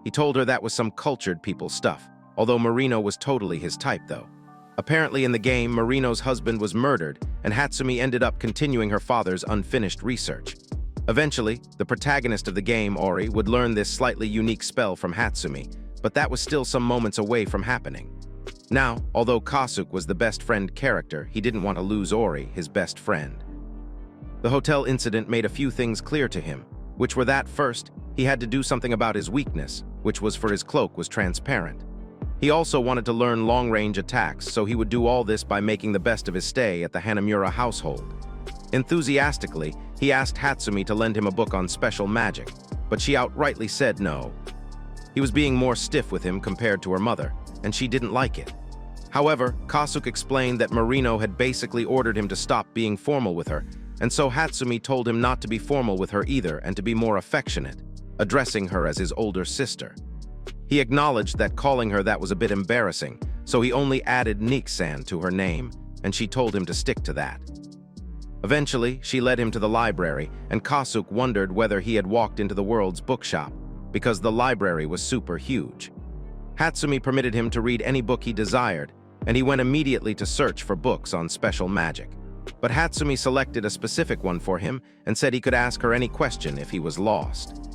He told her that was some cultured people stuff, although Marino was totally his type though. Apparently in the game, Marino's husband was murdered, and Hatsumi ended up continuing her father's unfinished research. Eventually, the protagonist of the game, Ori, would learn this slightly unique spell from Hatsumi, but that was still some moments away from happening. Now, although Kasuke was the best friend character, he didn't want to lose Ori, his best friend. The hotel incident made a few things clear to him, which were that first, he had to do something about his weakness, which was for his cloak was transparent. He also wanted to learn long-range attacks, so he would do all this by making the best of his stay at the Hanamura household. Enthusiastically, he asked Hatsumi to lend him a book on special magic, but she outrightly said no. He was being more stiff with him compared to her mother, and she didn't like it. However, Kasuke explained that Marino had basically ordered him to stop being formal with her, and so Hatsumi told him not to be formal with her either and to be more affectionate, addressing her as his older sister. He acknowledged that calling her that was a bit embarrassing, so he only added Nick-san to her name, and she told him to stick to that. Eventually, she led him to the library, and Kasuke wondered whether he had walked into the world's bookshop, because the library was super huge. Hatsumi permitted him to read any book he desired, and he went immediately to search for books on special magic. But Hatsumi selected a specific one for him and said he could ask her any question if he was lost.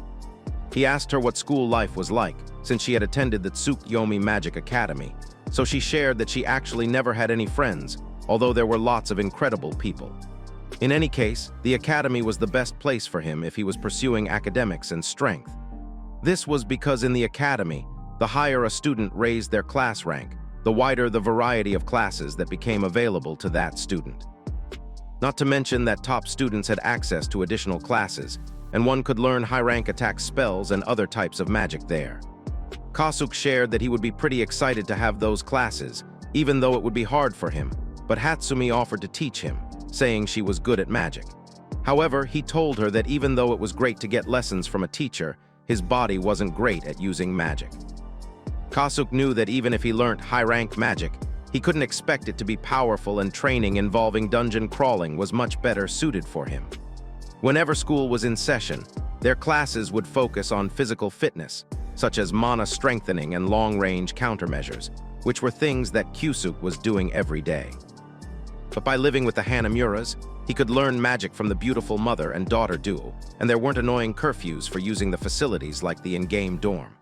He asked her what school life was like, since she had attended the Tsukuyomi Magic Academy, so she shared that she actually never had any friends, although there were lots of incredible people. In any case, the academy was the best place for him if he was pursuing academics and strength. This was because in the academy, the higher a student raised their class rank, the wider the variety of classes that became available to that student. Not to mention that top students had access to additional classes, and one could learn high-rank attack spells and other types of magic there. Kasuke shared that he would be pretty excited to have those classes, even though it would be hard for him, but Hatsumi offered to teach him, saying she was good at magic. However, he told her that even though it was great to get lessons from a teacher, his body wasn't great at using magic. Kasuke knew that even if he learnt high-rank magic, he couldn't expect it to be powerful, and training involving dungeon crawling was much better suited for him. Whenever school was in session, their classes would focus on physical fitness, such as mana strengthening and long-range countermeasures, which were things that Kyusuke was doing every day. But by living with the Hanamuras, he could learn magic from the beautiful mother and daughter duo, and there weren't annoying curfews for using the facilities like the in-game dorm.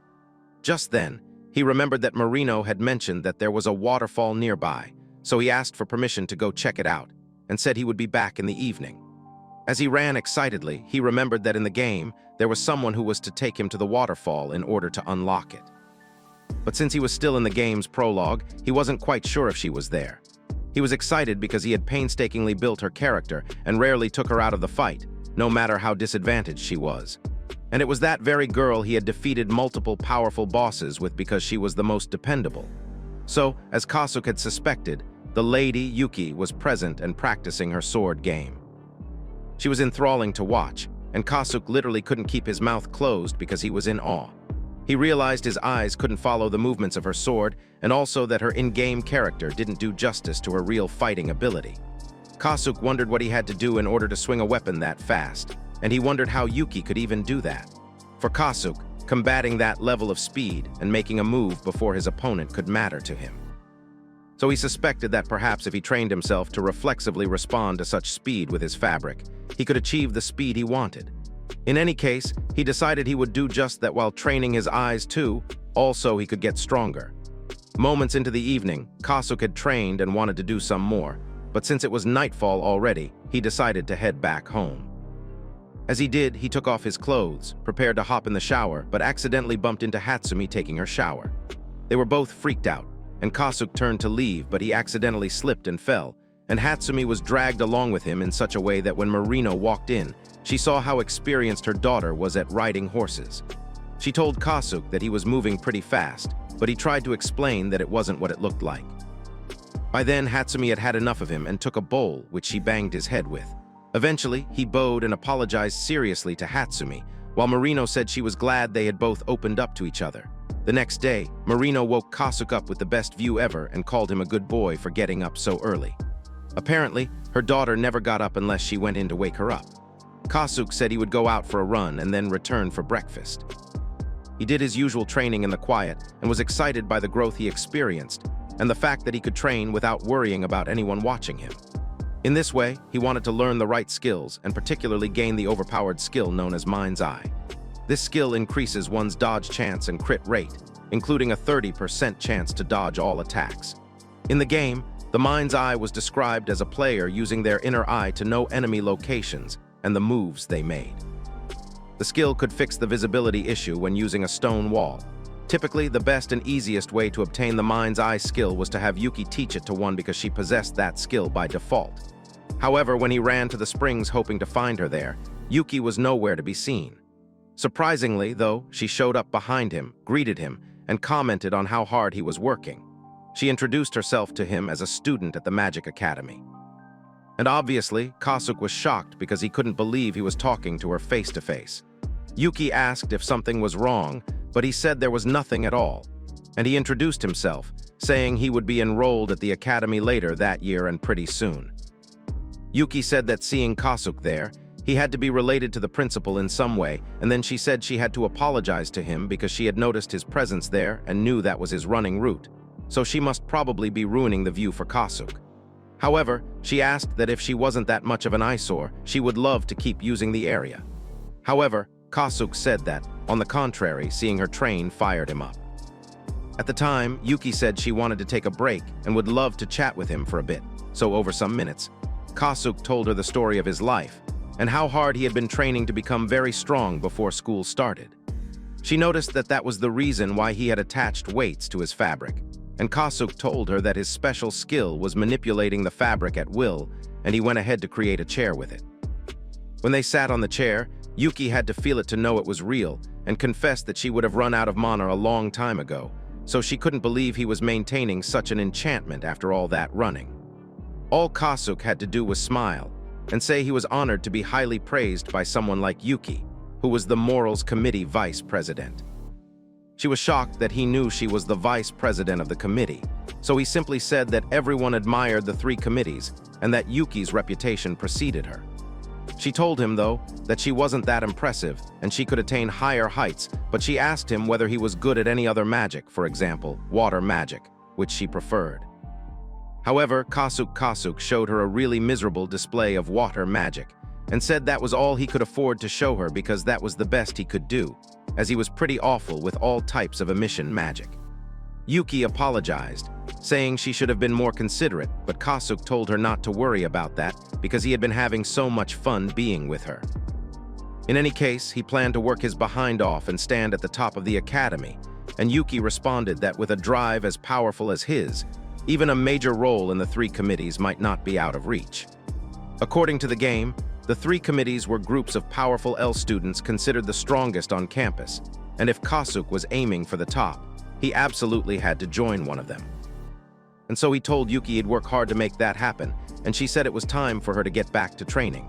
Just then, he remembered that Marino had mentioned that there was a waterfall nearby, so he asked for permission to go check it out, and said he would be back in the evening. As he ran excitedly, he remembered that in the game, there was someone who was to take him to the waterfall in order to unlock it. But since he was still in the game's prologue, he wasn't quite sure if she was there. He was excited because he had painstakingly built her character and rarely took her out of the fight, no matter how disadvantaged she was. And it was that very girl he had defeated multiple powerful bosses with because she was the most dependable. So, as Kyusuke had suspected, the lady, Yuki, was present and practicing her sword game. She was enthralling to watch, and Kyusuke literally couldn't keep his mouth closed because he was in awe. He realized his eyes couldn't follow the movements of her sword, and also that her in-game character didn't do justice to her real fighting ability. Kyusuke wondered what he had to do in order to swing a weapon that fast, and he wondered how Yuki could even do that. For Kyusuke, combating that level of speed and making a move before his opponent could matter to him. So he suspected that perhaps if he trained himself to reflexively respond to such speed with his fabric, he could achieve the speed he wanted. In any case, he decided he would do just that while training his eyes too, also he could get stronger. Moments into the evening, Kyusuke had trained and wanted to do some more, but since it was nightfall already, he decided to head back home. As he did, he took off his clothes, prepared to hop in the shower, but accidentally bumped into Hatsumi taking her shower. They were both freaked out, and Kyusuke turned to leave, but he accidentally slipped and fell, and Hatsumi was dragged along with him in such a way that when Marino walked in, she saw how experienced her daughter was at riding horses. She told Kyusuke that he was moving pretty fast, but he tried to explain that it wasn't what it looked like. By then, Hatsumi had had enough of him and took a bowl, which she banged his head with. Eventually, he bowed and apologized seriously to Hatsumi, while Marino said she was glad they had both opened up to each other. The next day, Marino woke Kyusuke up with the best view ever and called him a good boy for getting up so early. Apparently, her daughter never got up unless she went in to wake her up. Kyusuke said he would go out for a run and then return for breakfast. He did his usual training in the quiet and was excited by the growth he experienced and the fact that he could train without worrying about anyone watching him. In this way, he wanted to learn the right skills and particularly gain the overpowered skill known as Mind's Eye. This skill increases one's dodge chance and crit rate, including a 30% chance to dodge all attacks. In the game, the Mind's Eye was described as a player using their inner eye to know enemy locations and the moves they made. The skill could fix the visibility issue when using a stone wall. Typically, the best and easiest way to obtain the Mind's Eye skill was to have Yuki teach it to one because she possessed that skill by default. However, when he ran to the springs hoping to find her there, Yuki was nowhere to be seen. Surprisingly, though, she showed up behind him, greeted him, and commented on how hard he was working. She introduced herself to him as a student at the Magic Academy. And obviously, Kyusuke was shocked because he couldn't believe he was talking to her face to face. Yuki asked if something was wrong, but he said there was nothing at all. And he introduced himself, saying he would be enrolled at the academy later that year and pretty soon. Yuki said that seeing Kyusuke there, he had to be related to the principal in some way, and then she said she had to apologize to him because she had noticed his presence there and knew that was his running route, so she must probably be ruining the view for Kyusuke. However, she asked that if she wasn't that much of an eyesore, she would love to keep using the area. However, Kyusuke said that, on the contrary, seeing her train fired him up. At the time, Yuki said she wanted to take a break and would love to chat with him for a bit, so over some minutes, Kyusuke told her the story of his life and how hard he had been training to become very strong before school started. She noticed that that was the reason why he had attached weights to his fabric, and Kyusuke told her that his special skill was manipulating the fabric at will, and he went ahead to create a chair with it. When they sat on the chair, Yuki had to feel it to know it was real and confessed that she would have run out of mana a long time ago, so she couldn't believe he was maintaining such an enchantment after all that running. All Kyusuke had to do was smile and say he was honored to be highly praised by someone like Yuki, who was the Morals Committee vice president. She was shocked that he knew she was the vice president of the committee, so he simply said that everyone admired the three committees and that Yuki's reputation preceded her. She told him, though, that she wasn't that impressive and she could attain higher heights, but she asked him whether he was good at any other magic, for example, water magic, which she preferred. However, Kasuk showed her a really miserable display of water magic and said that was all he could afford to show her because that was the best he could do, as he was pretty awful with all types of emission magic. Yuki apologized, saying she should have been more considerate, but Kasuk told her not to worry about that because he had been having so much fun being with her. In any case, he planned to work his behind off and stand at the top of the academy, and Yuki responded that with a drive as powerful as his, even a major role in the 3 committees might not be out of reach. According to the game, the 3 committees were groups of powerful L students considered the strongest on campus, and if Kasuk was aiming for the top, he absolutely had to join one of them. And so he told Yuki he'd work hard to make that happen, and she said it was time for her to get back to training.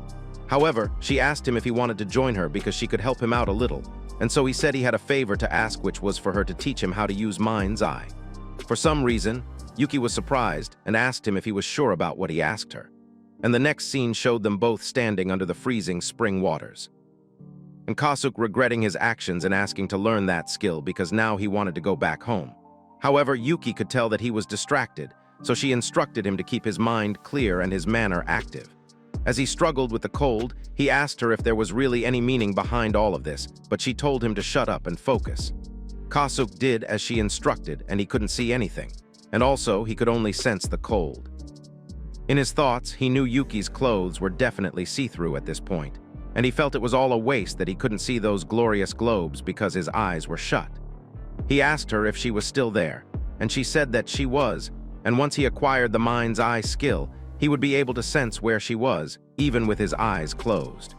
However, she asked him if he wanted to join her because she could help him out a little, and so he said he had a favor to ask, which was for her to teach him how to use Mind's Eye. For some reason, Yuki was surprised and asked him if he was sure about what he asked her. And the next scene showed them both standing under the freezing spring waters. And Kasuk regretting his actions and asking to learn that skill because now he wanted to go back home. However, Yuki could tell that he was distracted, so she instructed him to keep his mind clear and his manner active. As he struggled with the cold, he asked her if there was really any meaning behind all of this, but she told him to shut up and focus. Kasuk did as she instructed, and he couldn't see anything, and also he could only sense the cold. In his thoughts, he knew Yuki's clothes were definitely see-through at this point, and he felt it was all a waste that he couldn't see those glorious globes because his eyes were shut. He asked her if she was still there, and she said that she was, and once he acquired the Mind's Eye skill, he would be able to sense where she was, even with his eyes closed.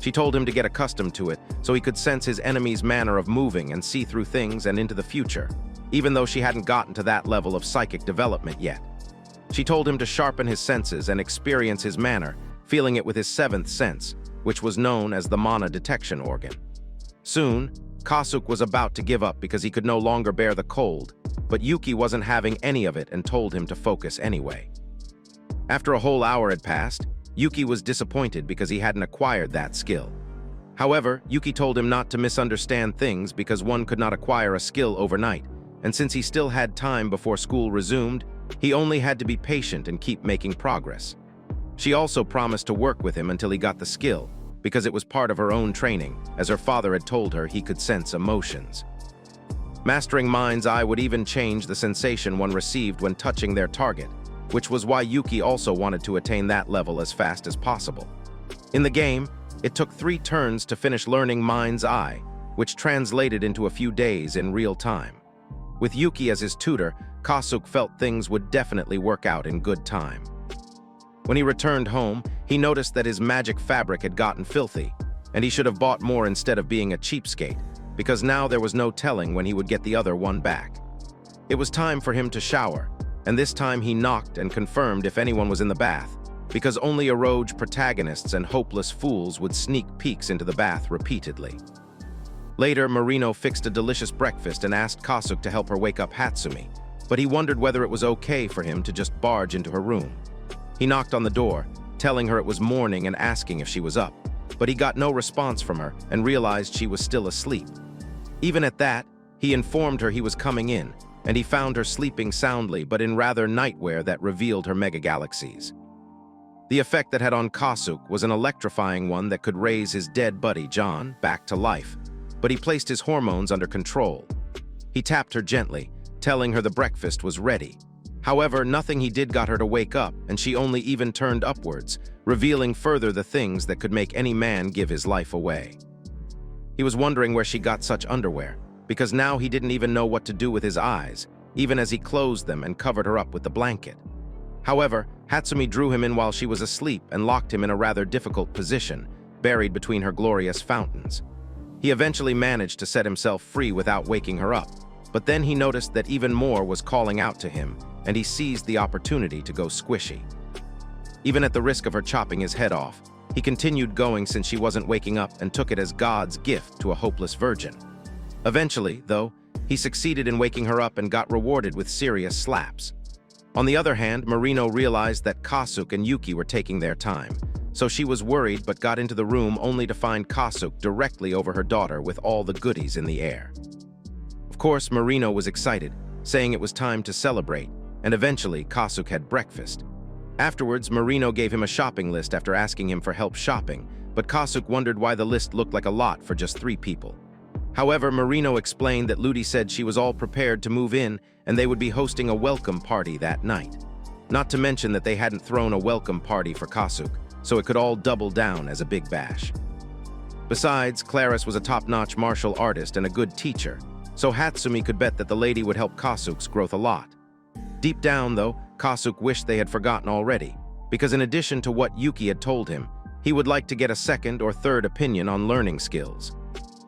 She told him to get accustomed to it so he could sense his enemy's manner of moving and see through things and into the future, even though she hadn't gotten to that level of psychic development yet. She told him to sharpen his senses and experience his manner, feeling it with his 7th sense, which was known as the mana detection organ. Soon, Kasuk was about to give up because he could no longer bear the cold, but Yuki wasn't having any of it and told him to focus anyway. After a whole hour had passed, Yuki was disappointed because he hadn't acquired that skill. However, Yuki told him not to misunderstand things because one could not acquire a skill overnight, and since he still had time before school resumed, he only had to be patient and keep making progress. She also promised to work with him until he got the skill, because it was part of her own training, as her father had told her he could sense emotions. Mastering Mind's Eye would even change the sensation one received when touching their target, which was why Yuki also wanted to attain that level as fast as possible. In the game, it took 3 turns to finish learning Mind's Eye, which translated into a few days in real time. With Yuki as his tutor, Kasuk felt things would definitely work out in good time. When he returned home, he noticed that his magic fabric had gotten filthy, and he should have bought more instead of being a cheapskate, because now there was no telling when he would get the other one back. It was time for him to shower, and this time he knocked and confirmed if anyone was in the bath, because only rogue protagonists and hopeless fools would sneak peeks into the bath repeatedly. Later, Marino fixed a delicious breakfast and asked Kasuk to help her wake up Hatsumi, but he wondered whether it was okay for him to just barge into her room. He knocked on the door, telling her it was morning and asking if she was up, but he got no response from her and realized she was still asleep. Even at that, he informed her he was coming in, and he found her sleeping soundly but in rather nightwear that revealed her megagalaxies. The effect that had on Kasuk was an electrifying one that could raise his dead buddy John back to life, but he placed his hormones under control. He tapped her gently, telling her the breakfast was ready. However, nothing he did got her to wake up, and she only even turned upwards, revealing further the things that could make any man give his life away. He was wondering where she got such underwear, because now he didn't even know what to do with his eyes, even as he closed them and covered her up with the blanket. However, Hatsumi drew him in while she was asleep and locked him in a rather difficult position, buried between her glorious fountains. He eventually managed to set himself free without waking her up, but then he noticed that even more was calling out to him, and he seized the opportunity to go squishy. Even at the risk of her chopping his head off, he continued going since she wasn't waking up and took it as God's gift to a hopeless virgin. Eventually, though, he succeeded in waking her up and got rewarded with serious slaps. On the other hand, Marino realized that Kasuk and Yuki were taking their time, so she was worried but got into the room only to find Kasuke directly over her daughter with all the goodies in the air. Of course, Marino was excited, saying it was time to celebrate, and eventually Kasuke had breakfast. Afterwards, Marino gave him a shopping list after asking him for help shopping, but Kasuke wondered why the list looked like a lot for just 3 people. However, Marino explained that Ludy said she was all prepared to move in and they would be hosting a welcome party that night. Not to mention that they hadn't thrown a welcome party for Kasuke, so it could all double down as a big bash. Besides, Claris was a top-notch martial artist and a good teacher, so Hatsumi could bet that the lady would help Kasuke's growth a lot. Deep down, though, Kasuke wished they had forgotten already, because in addition to what Yuki had told him, he would like to get a second or third opinion on learning skills.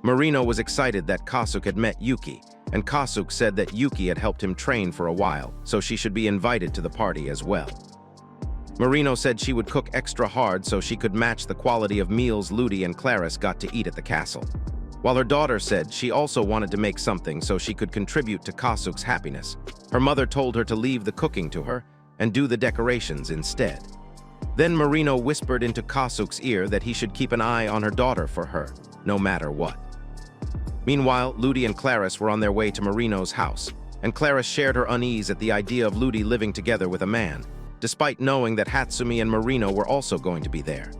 Marino was excited that Kasuke had met Yuki, and Kasuke said that Yuki had helped him train for a while, so she should be invited to the party as well. Marino said she would cook extra hard so she could match the quality of meals Ludy and Claris got to eat at the castle. While her daughter said she also wanted to make something so she could contribute to Kasuke's happiness, her mother told her to leave the cooking to her and do the decorations instead. Then Marino whispered into Kasuke's ear that he should keep an eye on her daughter for her, no matter what. Meanwhile, Ludy and Claris were on their way to Marino's house, and Claris shared her unease at the idea of Ludy living together with a man, despite knowing that Hatsumi and Marino were also going to be there.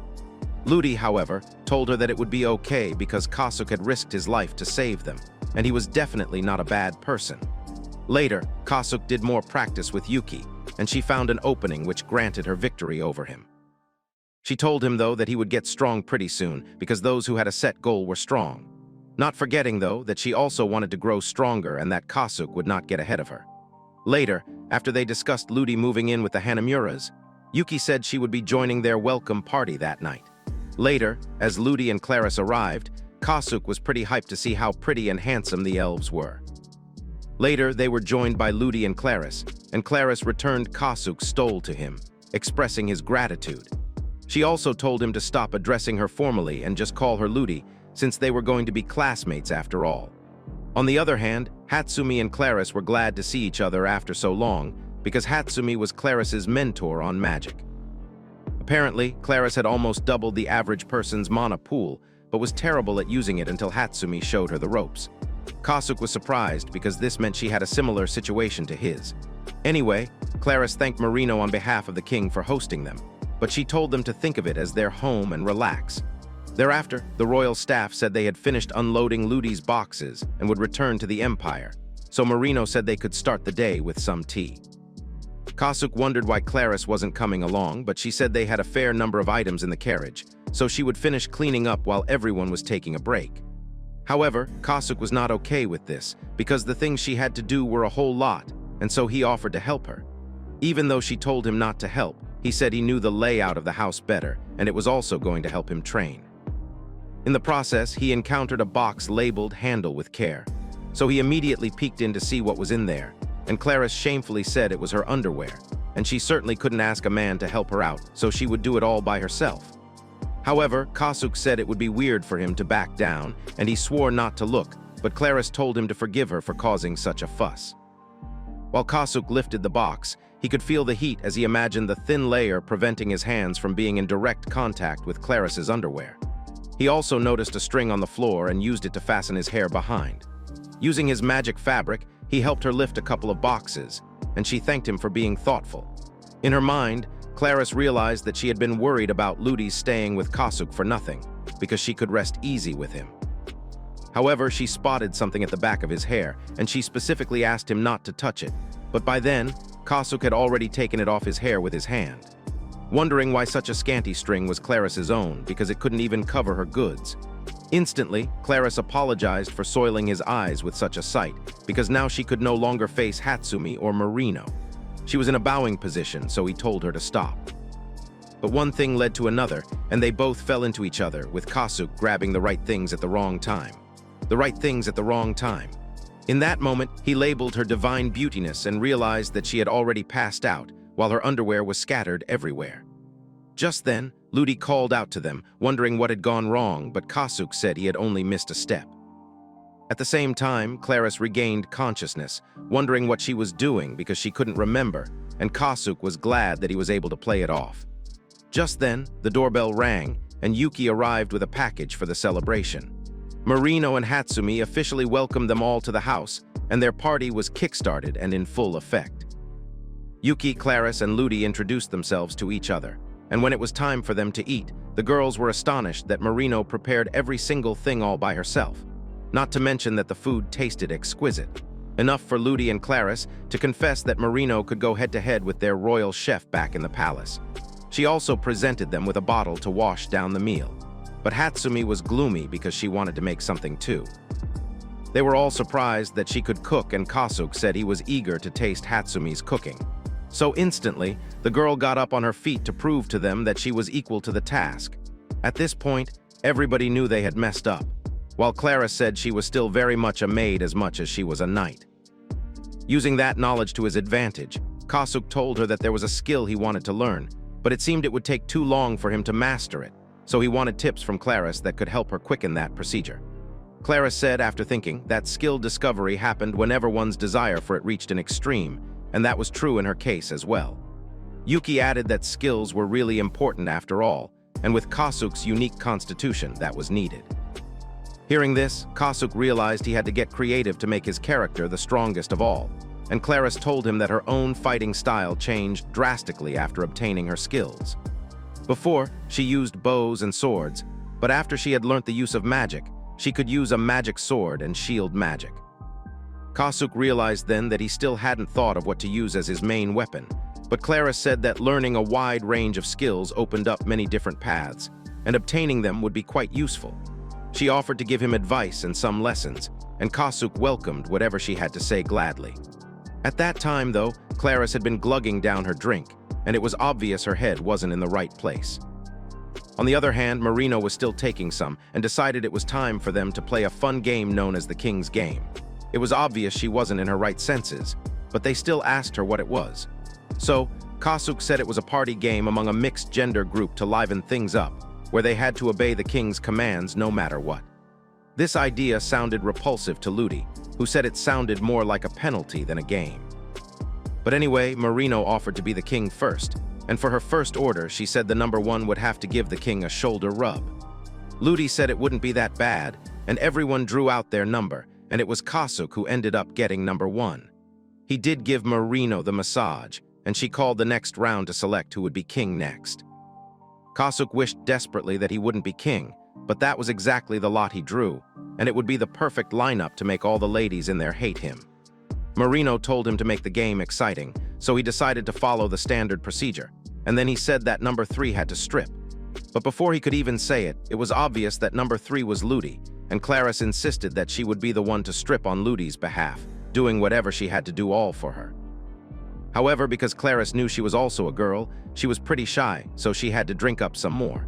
Ludy, however, told her that it would be okay because Kasuke had risked his life to save them, and he was definitely not a bad person. Later, Kasuke did more practice with Yuki, and she found an opening which granted her victory over him. She told him, though, that he would get strong pretty soon because those who had a set goal were strong. Not forgetting, though, that she also wanted to grow stronger and that Kasuke would not get ahead of her. Later, after they discussed Ludy moving in with the Hanamuras, Yuki said she would be joining their welcome party that night. Later, as Ludy and Claris arrived, Kasuke was pretty hyped to see how pretty and handsome the elves were. Later, they were joined by Ludy and Claris returned Kasuke's stole to him, expressing his gratitude. She also told him to stop addressing her formally and just call her Ludy, since they were going to be classmates after all. On the other hand, Hatsumi and Claris were glad to see each other after so long, because Hatsumi was Claris's mentor on magic. Apparently, Claris had almost doubled the average person's mana pool, but was terrible at using it until Hatsumi showed her the ropes. Kasuke was surprised because this meant she had a similar situation to his. Anyway, Claris thanked Marino on behalf of the king for hosting them, but she told them to think of it as their home and relax. Thereafter, the royal staff said they had finished unloading Ludy's boxes and would return to the Empire, so Marino said they could start the day with some tea. Kasuke wondered why Claris wasn't coming along, but she said they had a fair number of items in the carriage, so she would finish cleaning up while everyone was taking a break. However, Kasuke was not okay with this, because the things she had to do were a whole lot, and so he offered to help her. Even though she told him not to help, he said he knew the layout of the house better, and it was also going to help him train. In the process, he encountered a box labeled "Handle with Care," so he immediately peeked in to see what was in there, and Claris shamefully said it was her underwear, and she certainly couldn't ask a man to help her out, so she would do it all by herself. However, Kasuke said it would be weird for him to back down, and he swore not to look, but Claris told him to forgive her for causing such a fuss. While Kasuke lifted the box, he could feel the heat as he imagined the thin layer preventing his hands from being in direct contact with Claris's underwear. He also noticed a string on the floor and used it to fasten his hair behind. Using his magic fabric, he helped her lift a couple of boxes, and she thanked him for being thoughtful. In her mind, Claris realized that she had been worried about Ludy staying with Kasuke for nothing, because she could rest easy with him. However, she spotted something at the back of his hair, and she specifically asked him not to touch it, but by then, Kasuke had already taken it off his hair with his hand. Wondering why such a scanty string was Claris's own, because it couldn't even cover her goods. Instantly, Claris apologized for soiling his eyes with such a sight, because now she could no longer face Hatsumi or Marino. She was in a bowing position, so he told her to stop. But one thing led to another, and they both fell into each other, with Kasuke grabbing the right things at the wrong time. The right things at the wrong time. In that moment, he labeled her divine beautiness and realized that she had already passed out, while her underwear was scattered everywhere. Just then, Ludy called out to them, wondering what had gone wrong, but Kasuke said he had only missed a step. At the same time, Claris regained consciousness, wondering what she was doing because she couldn't remember, and Kasuke was glad that he was able to play it off. Just then, the doorbell rang, and Yuki arrived with a package for the celebration. Marino and Hatsumi officially welcomed them all to the house, and their party was kick-started and in full effect. Yuki, Claris, and Ludy introduced themselves to each other, and when it was time for them to eat, the girls were astonished that Marino prepared every single thing all by herself, not to mention that the food tasted exquisite. Enough for Ludy and Claris to confess that Marino could go head-to-head with their royal chef back in the palace. She also presented them with a bottle to wash down the meal, but Hatsumi was gloomy because she wanted to make something too. They were all surprised that she could cook, and Kasuke said he was eager to taste Hatsumi's cooking. So instantly, the girl got up on her feet to prove to them that she was equal to the task. At this point, everybody knew they had messed up, while Clara said she was still very much a maid as much as she was a knight. Using that knowledge to his advantage, Kasuke told her that there was a skill he wanted to learn, but it seemed it would take too long for him to master it, so he wanted tips from Claris that could help her quicken that procedure. Claris said, after thinking, that skill discovery happened whenever one's desire for it reached an extreme, and that was true in her case as well. Yuki added that skills were really important after all, and with Kasuke's unique constitution, that was needed. Hearing this, Kasuke realized he had to get creative to make his character the strongest of all, and Claris told him that her own fighting style changed drastically after obtaining her skills. Before, she used bows and swords, but after she had learnt the use of magic, she could use a magic sword and shield magic. Kasuke realized then that he still hadn't thought of what to use as his main weapon, but Claris said that learning a wide range of skills opened up many different paths, and obtaining them would be quite useful. She offered to give him advice and some lessons, and Kasuke welcomed whatever she had to say gladly. At that time, though, Claris had been glugging down her drink, and it was obvious her head wasn't in the right place. On the other hand, Marino was still taking some and decided it was time for them to play a fun game known as the King's Game. It was obvious she wasn't in her right senses, but they still asked her what it was. So, Kasuke said it was a party game among a mixed-gender group to liven things up, where they had to obey the king's commands no matter what. This idea sounded repulsive to Ludy, who said it sounded more like a penalty than a game. But anyway, Marino offered to be the king first, and for her first order, she said the number one would have to give the king a shoulder rub. Ludy said it wouldn't be that bad, and everyone drew out their number, and it was Kasuke who ended up getting number one. He did give Marino the massage, and she called the next round to select who would be king next. Kasuke wished desperately that he wouldn't be king, but that was exactly the lot he drew, and it would be the perfect lineup to make all the ladies in there hate him. Marino told him to make the game exciting, so he decided to follow the standard procedure, and then he said that number 3 had to strip. But before he could even say it, it was obvious that number 3 was Ludy, and Claris insisted that she would be the one to strip on Ludy's behalf, doing whatever she had to do all for her. However, because Claris knew she was also a girl, she was pretty shy, so she had to drink up some more.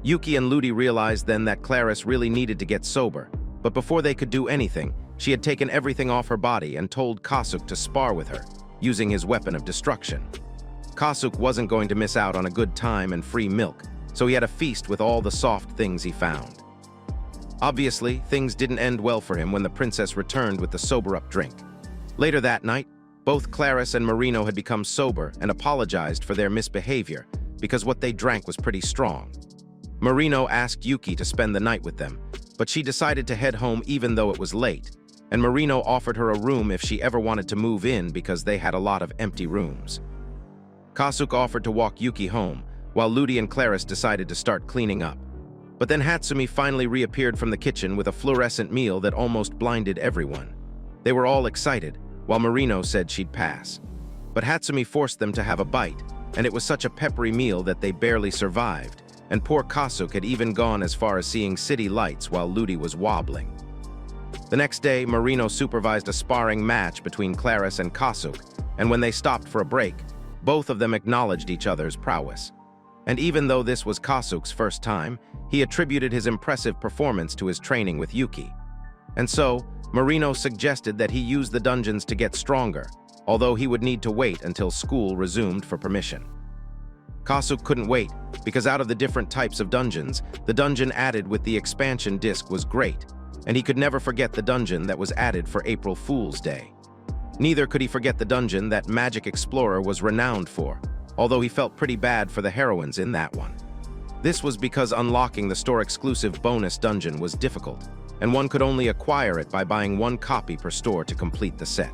Yuki and Ludy realized then that Claris really needed to get sober, but before they could do anything, she had taken everything off her body and told Kasuke to spar with her, using his weapon of destruction. Kasuke wasn't going to miss out on a good time and free milk, so he had a feast with all the soft things he found. Obviously, things didn't end well for him when the princess returned with the sober-up drink. Later that night, both Claris and Marino had become sober and apologized for their misbehavior because what they drank was pretty strong. Marino asked Yuki to spend the night with them, but she decided to head home even though it was late, and Marino offered her a room if she ever wanted to move in because they had a lot of empty rooms. Kasuke offered to walk Yuki home, while Ludy and Claris decided to start cleaning up. But then Hatsumi finally reappeared from the kitchen with a fluorescent meal that almost blinded everyone. They were all excited, while Marino said she'd pass. But Hatsumi forced them to have a bite, and it was such a peppery meal that they barely survived, and poor Kasuke had even gone as far as seeing city lights while Ludy was wobbling. The next day, Marino supervised a sparring match between Claris and Kasuke, and when they stopped for a break, both of them acknowledged each other's prowess. And even though this was Kasuke's first time, he attributed his impressive performance to his training with Yuki. And so, Marino suggested that he use the dungeons to get stronger, although he would need to wait until school resumed for permission. Kasuke couldn't wait, because out of the different types of dungeons, the dungeon added with the expansion disc was great, and he could never forget the dungeon that was added for April Fool's Day. Neither could he forget the dungeon that Magic Explorer was renowned for, although he felt pretty bad for the heroines in that one. This was because unlocking the store-exclusive bonus dungeon was difficult, and one could only acquire it by buying one copy per store to complete the set.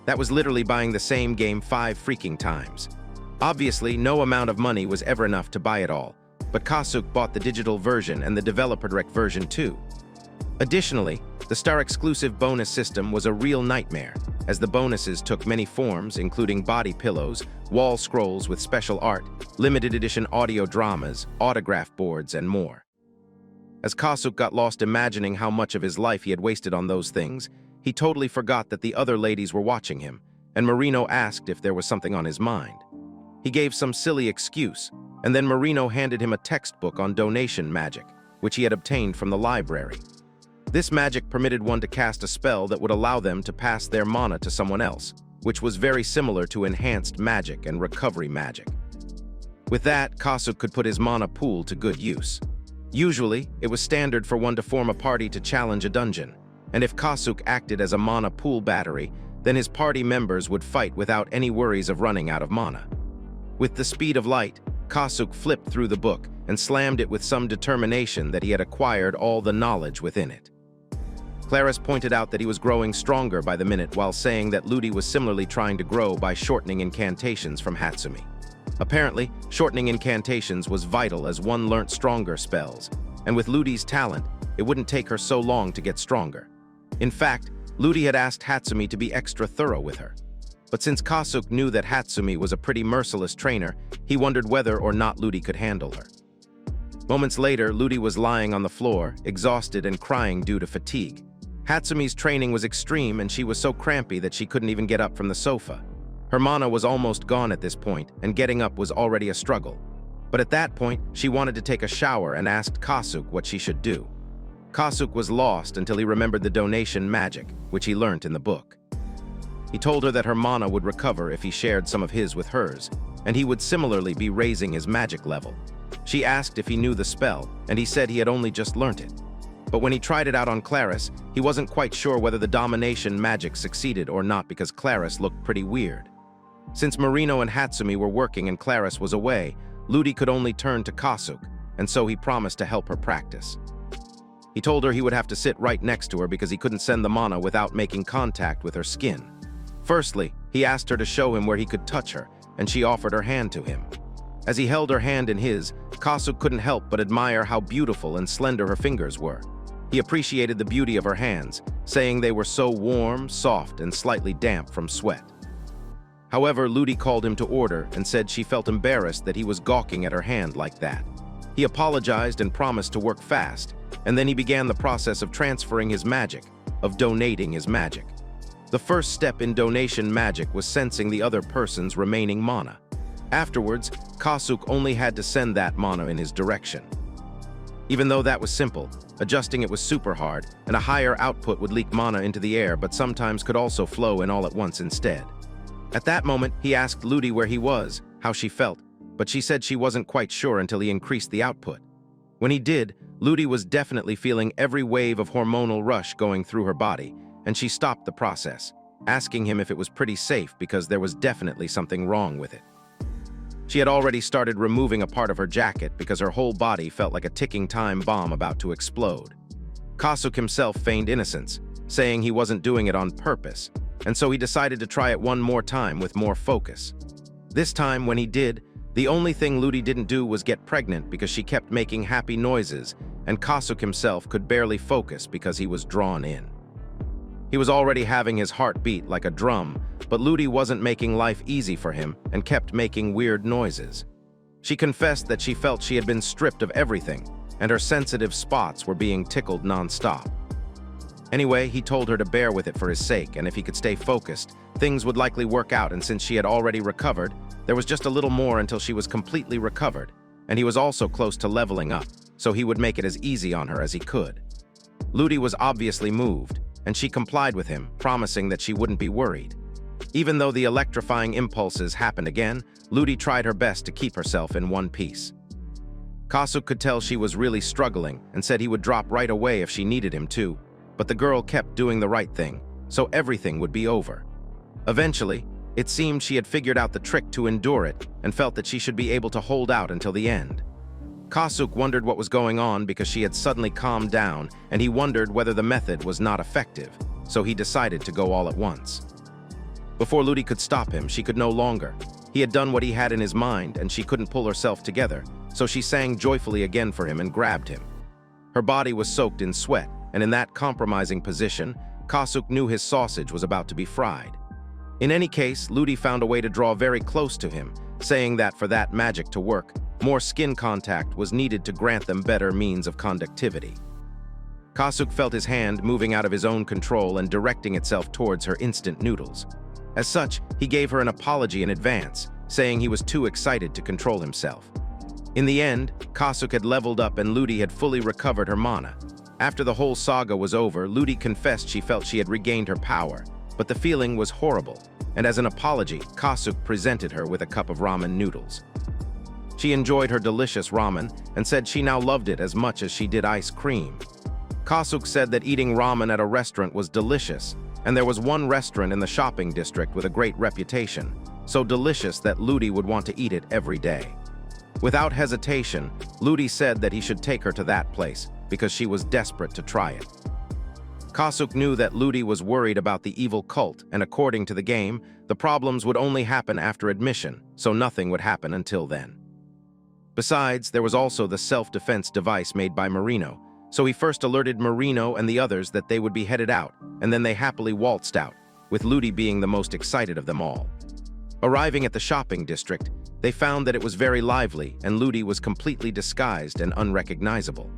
That was literally buying the same game 5 freaking times. Obviously, no amount of money was ever enough to buy it all, but Kasuk bought the digital version and the developer direct version too. Additionally, the star-exclusive bonus system was a real nightmare, as the bonuses took many forms, including body pillows, wall scrolls with special art, limited edition audio dramas, autograph boards, and more. As Kasuk got lost imagining how much of his life he had wasted on those things, he totally forgot that the other ladies were watching him, and Marino asked if there was something on his mind. He gave some silly excuse, and then Marino handed him a textbook on donation magic, which he had obtained from the library. This magic permitted one to cast a spell that would allow them to pass their mana to someone else, which was very similar to enhanced magic and recovery magic. With that, Kasuk could put his mana pool to good use. Usually, it was standard for one to form a party to challenge a dungeon, and if Kasuk acted as a mana pool battery, then his party members would fight without any worries of running out of mana. With the speed of light, Kasuk flipped through the book and slammed it with some determination that he had acquired all the knowledge within it. Claris pointed out that he was growing stronger by the minute while saying that Ludy was similarly trying to grow by shortening incantations from Hatsumi. Apparently, shortening incantations was vital as one learnt stronger spells, and with Ludy's talent, it wouldn't take her so long to get stronger. In fact, Ludy had asked Hatsumi to be extra thorough with her. But since Kasuk knew that Hatsumi was a pretty merciless trainer, he wondered whether or not Ludy could handle her. Moments later, Ludy was lying on the floor, exhausted and crying due to fatigue. Hatsumi's training was extreme and she was so crampy that she couldn't even get up from the sofa. Her mana was almost gone at this point, and getting up was already a struggle. But at that point, she wanted to take a shower and asked Kasuk what she should do. Kasuk was lost until he remembered the donation magic, which he learnt in the book. He told her that her mana would recover if he shared some of his with hers, and he would similarly be raising his magic level. She asked if he knew the spell, and he said he had only just learnt it. But when he tried it out on Claris, he wasn't quite sure whether the domination magic succeeded or not because Claris looked pretty weird. Since Marino and Hatsumi were working and Claris was away, Ludy could only turn to Kasuk, and so he promised to help her practice. He told her he would have to sit right next to her because he couldn't send the mana without making contact with her skin. Firstly, he asked her to show him where he could touch her, and she offered her hand to him. As he held her hand in his, Kasuk couldn't help but admire how beautiful and slender her fingers were. He appreciated the beauty of her hands, saying they were so warm, soft, and slightly damp from sweat. However, Ludy called him to order and said she felt embarrassed that he was gawking at her hand like that. He apologized and promised to work fast, and then he began the process of transferring his magic, of donating his magic. The first step in donation magic was sensing the other person's remaining mana. Afterwards, Kasuk only had to send that mana in his direction. Even though that was simple, adjusting it was super hard, and a higher output would leak mana into the air but sometimes could also flow in all at once instead. At that moment, he asked Ludy where he was, how she felt, but she said she wasn't quite sure until he increased the output. When he did, Ludy was definitely feeling every wave of hormonal rush going through her body, and she stopped the process, asking him if it was pretty safe because there was definitely something wrong with it. She had already started removing a part of her jacket because her whole body felt like a ticking time bomb about to explode. Kasuk himself feigned innocence, saying he wasn't doing it on purpose, and so he decided to try it one more time with more focus. This time, when he did, the only thing Ludy didn't do was get pregnant because she kept making happy noises, and Kasuk himself could barely focus because he was drawn in. He was already having his heart beat like a drum, but Ludy wasn't making life easy for him and kept making weird noises. She confessed that she felt she had been stripped of everything, and her sensitive spots were being tickled non-stop. Anyway, he told her to bear with it for his sake, and if he could stay focused, things would likely work out, and since she had already recovered, there was just a little more until she was completely recovered, and he was also close to leveling up, so he would make it as easy on her as he could. Ludy was obviously moved, and she complied with him, promising that she wouldn't be worried. Even though the electrifying impulses happened again, Ludy tried her best to keep herself in one piece. Kasuk could tell she was really struggling and said he would drop right away if she needed him to, but the girl kept doing the right thing, so everything would be over. Eventually, It seemed she had figured out the trick to endure it and felt that she should be able to hold out until the end. Kasuke wondered what was going on because she had suddenly calmed down, and he wondered whether the method was not effective, so he decided to go all at once. Before Ludy could stop him, she could no longer. He had done what he had in his mind, and she couldn't pull herself together, so she sang joyfully again for him and grabbed him. Her body was soaked in sweat, and in that compromising position, Kasuke knew his sausage was about to be fried. In any case, Ludy found a way to draw very close to him, saying that for that magic to work, more skin contact was needed to grant them better means of conductivity. Kasuke felt his hand moving out of his own control and directing itself towards her instant noodles. As such, he gave her an apology in advance, saying he was too excited to control himself. In the end, Kasuke had leveled up and Ludy had fully recovered her mana. After the whole saga was over, Ludy confessed she felt she had regained her power, but the feeling was horrible, and as an apology, Kasuke presented her with a cup of ramen noodles. She enjoyed her delicious ramen and said she now loved it as much as she did ice cream. Kasuke said that eating ramen at a restaurant was delicious, and there was one restaurant in the shopping district with a great reputation, so delicious that Ludy would want to eat it every day. Without hesitation, Ludy said that he should take her to that place because she was desperate to try it. Kasuke knew that Ludy was worried about the evil cult, and according to the game, the problems would only happen after admission, so nothing would happen until then. Besides, there was also the self-defense device made by Marino, so he first alerted Marino and the others that they would be headed out, and then they happily waltzed out, with Ludy being the most excited of them all. Arriving at the shopping district, they found that it was very lively and Ludy was completely disguised and unrecognizable.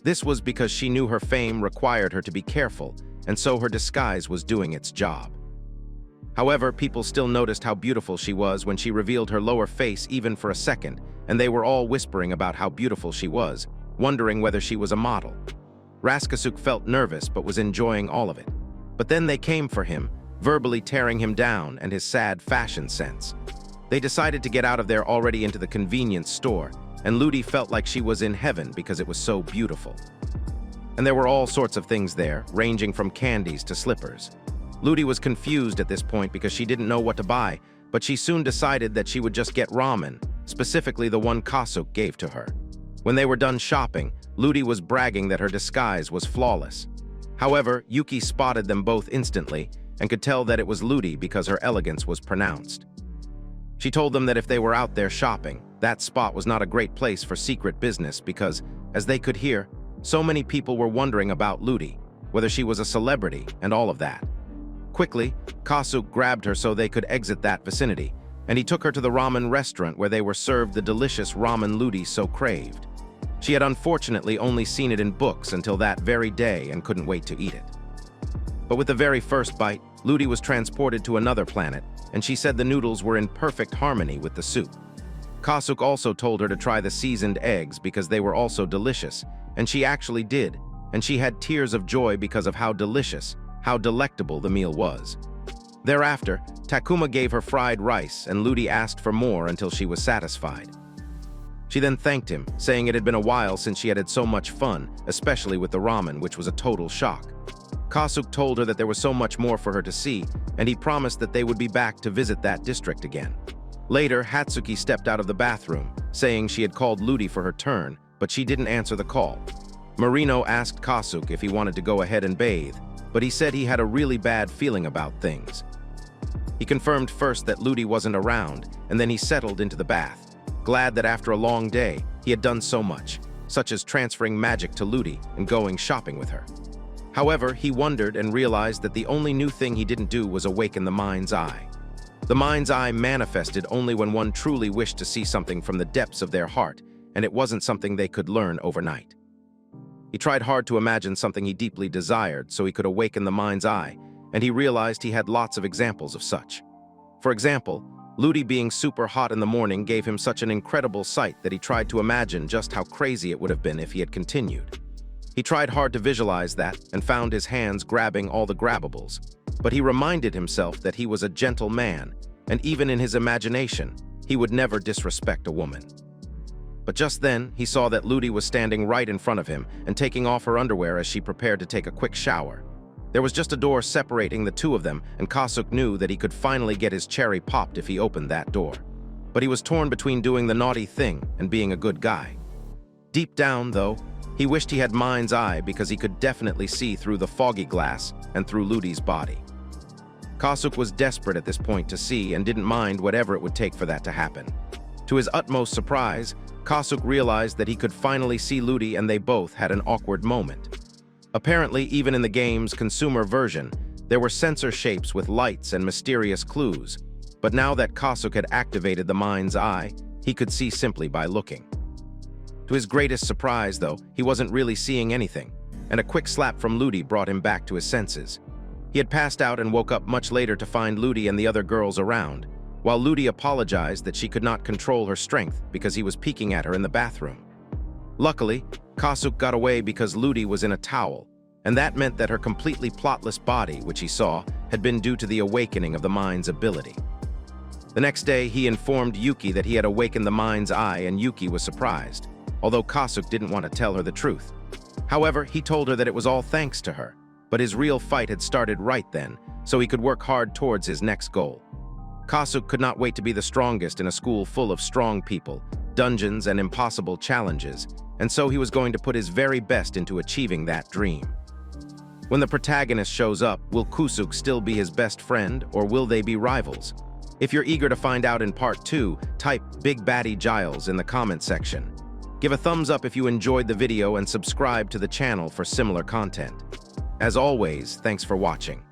This was because she knew her fame required her to be careful, and so her disguise was doing its job. However, people still noticed how beautiful she was when she revealed her lower face even for a second, and they were all whispering about how beautiful she was, wondering whether she was a model. Raskasuke felt nervous but was enjoying all of it. But then they came for him, verbally tearing him down and his sad fashion sense. They decided to get out of there already into the convenience store, and Ludy felt like she was in heaven because it was so beautiful. And there were all sorts of things there, ranging from candies to slippers. Ludy was confused at this point because she didn't know what to buy, but she soon decided that she would just get ramen, specifically the one Kasuke gave to her. When they were done shopping, Ludy was bragging that her disguise was flawless. However, Yuki spotted them both instantly and could tell that it was Ludy because her elegance was pronounced. She told them that if they were out there shopping, that spot was not a great place for secret business because, as they could hear, so many people were wondering about Ludy, whether she was a celebrity and all of that. Quickly, Kasuke grabbed her so they could exit that vicinity, and he took her to the ramen restaurant where they were served the delicious ramen Ludy so craved. She had unfortunately only seen it in books until that very day and couldn't wait to eat it. But with the very first bite, Ludy was transported to another planet, and she said the noodles were in perfect harmony with the soup. Kasuke also told her to try the seasoned eggs because they were also delicious, and she actually did, and she had tears of joy because of how delicious, how delectable the meal was. Thereafter, Takuma gave her fried rice, and Ludy asked for more until she was satisfied. She then thanked him, saying it had been a while since she had had so much fun, especially with the ramen, which was a total shock. Kasuke told her that there was so much more for her to see, and he promised that they would be back to visit that district again. Later, Hatsuki stepped out of the bathroom, saying she had called Ludy for her turn, but she didn't answer the call. Marino asked Kasuke if he wanted to go ahead and bathe, but he said he had a really bad feeling about things. He confirmed first that Ludy wasn't around, and then he settled into the bath, glad that after a long day, he had done so much, such as transferring magic to Ludy and going shopping with her. However, he wondered and realized that the only new thing he didn't do was awaken the mind's eye. The mind's eye manifested only when one truly wished to see something from the depths of their heart, and it wasn't something they could learn overnight. He tried hard to imagine something he deeply desired so he could awaken the mind's eye, and he realized he had lots of examples of such. For example, Ludy being super hot in the morning gave him such an incredible sight that he tried to imagine just how crazy it would have been if he had continued. He tried hard to visualize that and found his hands grabbing all the grabbables, but he reminded himself that he was a gentle man, and even in his imagination, he would never disrespect a woman. But just then, he saw that Ludy was standing right in front of him and taking off her underwear as she prepared to take a quick shower. There was just a door separating the two of them, and Kasuk knew that he could finally get his cherry popped if he opened that door. But he was torn between doing the naughty thing and being a good guy. Deep down, though, he wished he had Mind's Eye because he could definitely see through the foggy glass and through Ludy's body. Kasuk was desperate at this point to see and didn't mind whatever it would take for that to happen. To his utmost surprise, Kasuk realized that he could finally see Ludy, and they both had an awkward moment. Apparently, even in the game's consumer version, there were sensor shapes with lights and mysterious clues, but now that Kasuk had activated the Mind's Eye, he could see simply by looking. To his greatest surprise, though, he wasn't really seeing anything, and a quick slap from Ludy brought him back to his senses. He had passed out and woke up much later to find Ludy and the other girls around, while Ludy apologized that she could not control her strength because he was peeking at her in the bathroom. Luckily, Kasuk got away because Ludy was in a towel, and that meant that her completely plotless body, which he saw, had been due to the awakening of the Mind's ability. The next day, he informed Yuki that he had awakened the Mind's Eye, and Yuki was surprised, although Kasuk didn't want to tell her the truth. However, he told her that it was all thanks to her, but his real fight had started right then, so he could work hard towards his next goal. Kasuk could not wait to be the strongest in a school full of strong people, dungeons, and impossible challenges, and so he was going to put his very best into achieving that dream. When the protagonist shows up, will Kasuk still be his best friend, or will they be rivals? If you're eager to find out in Part 2, type Big Baddie Giles in the comment section. Give a thumbs up if you enjoyed the video and subscribe to the channel for similar content. As always, thanks for watching.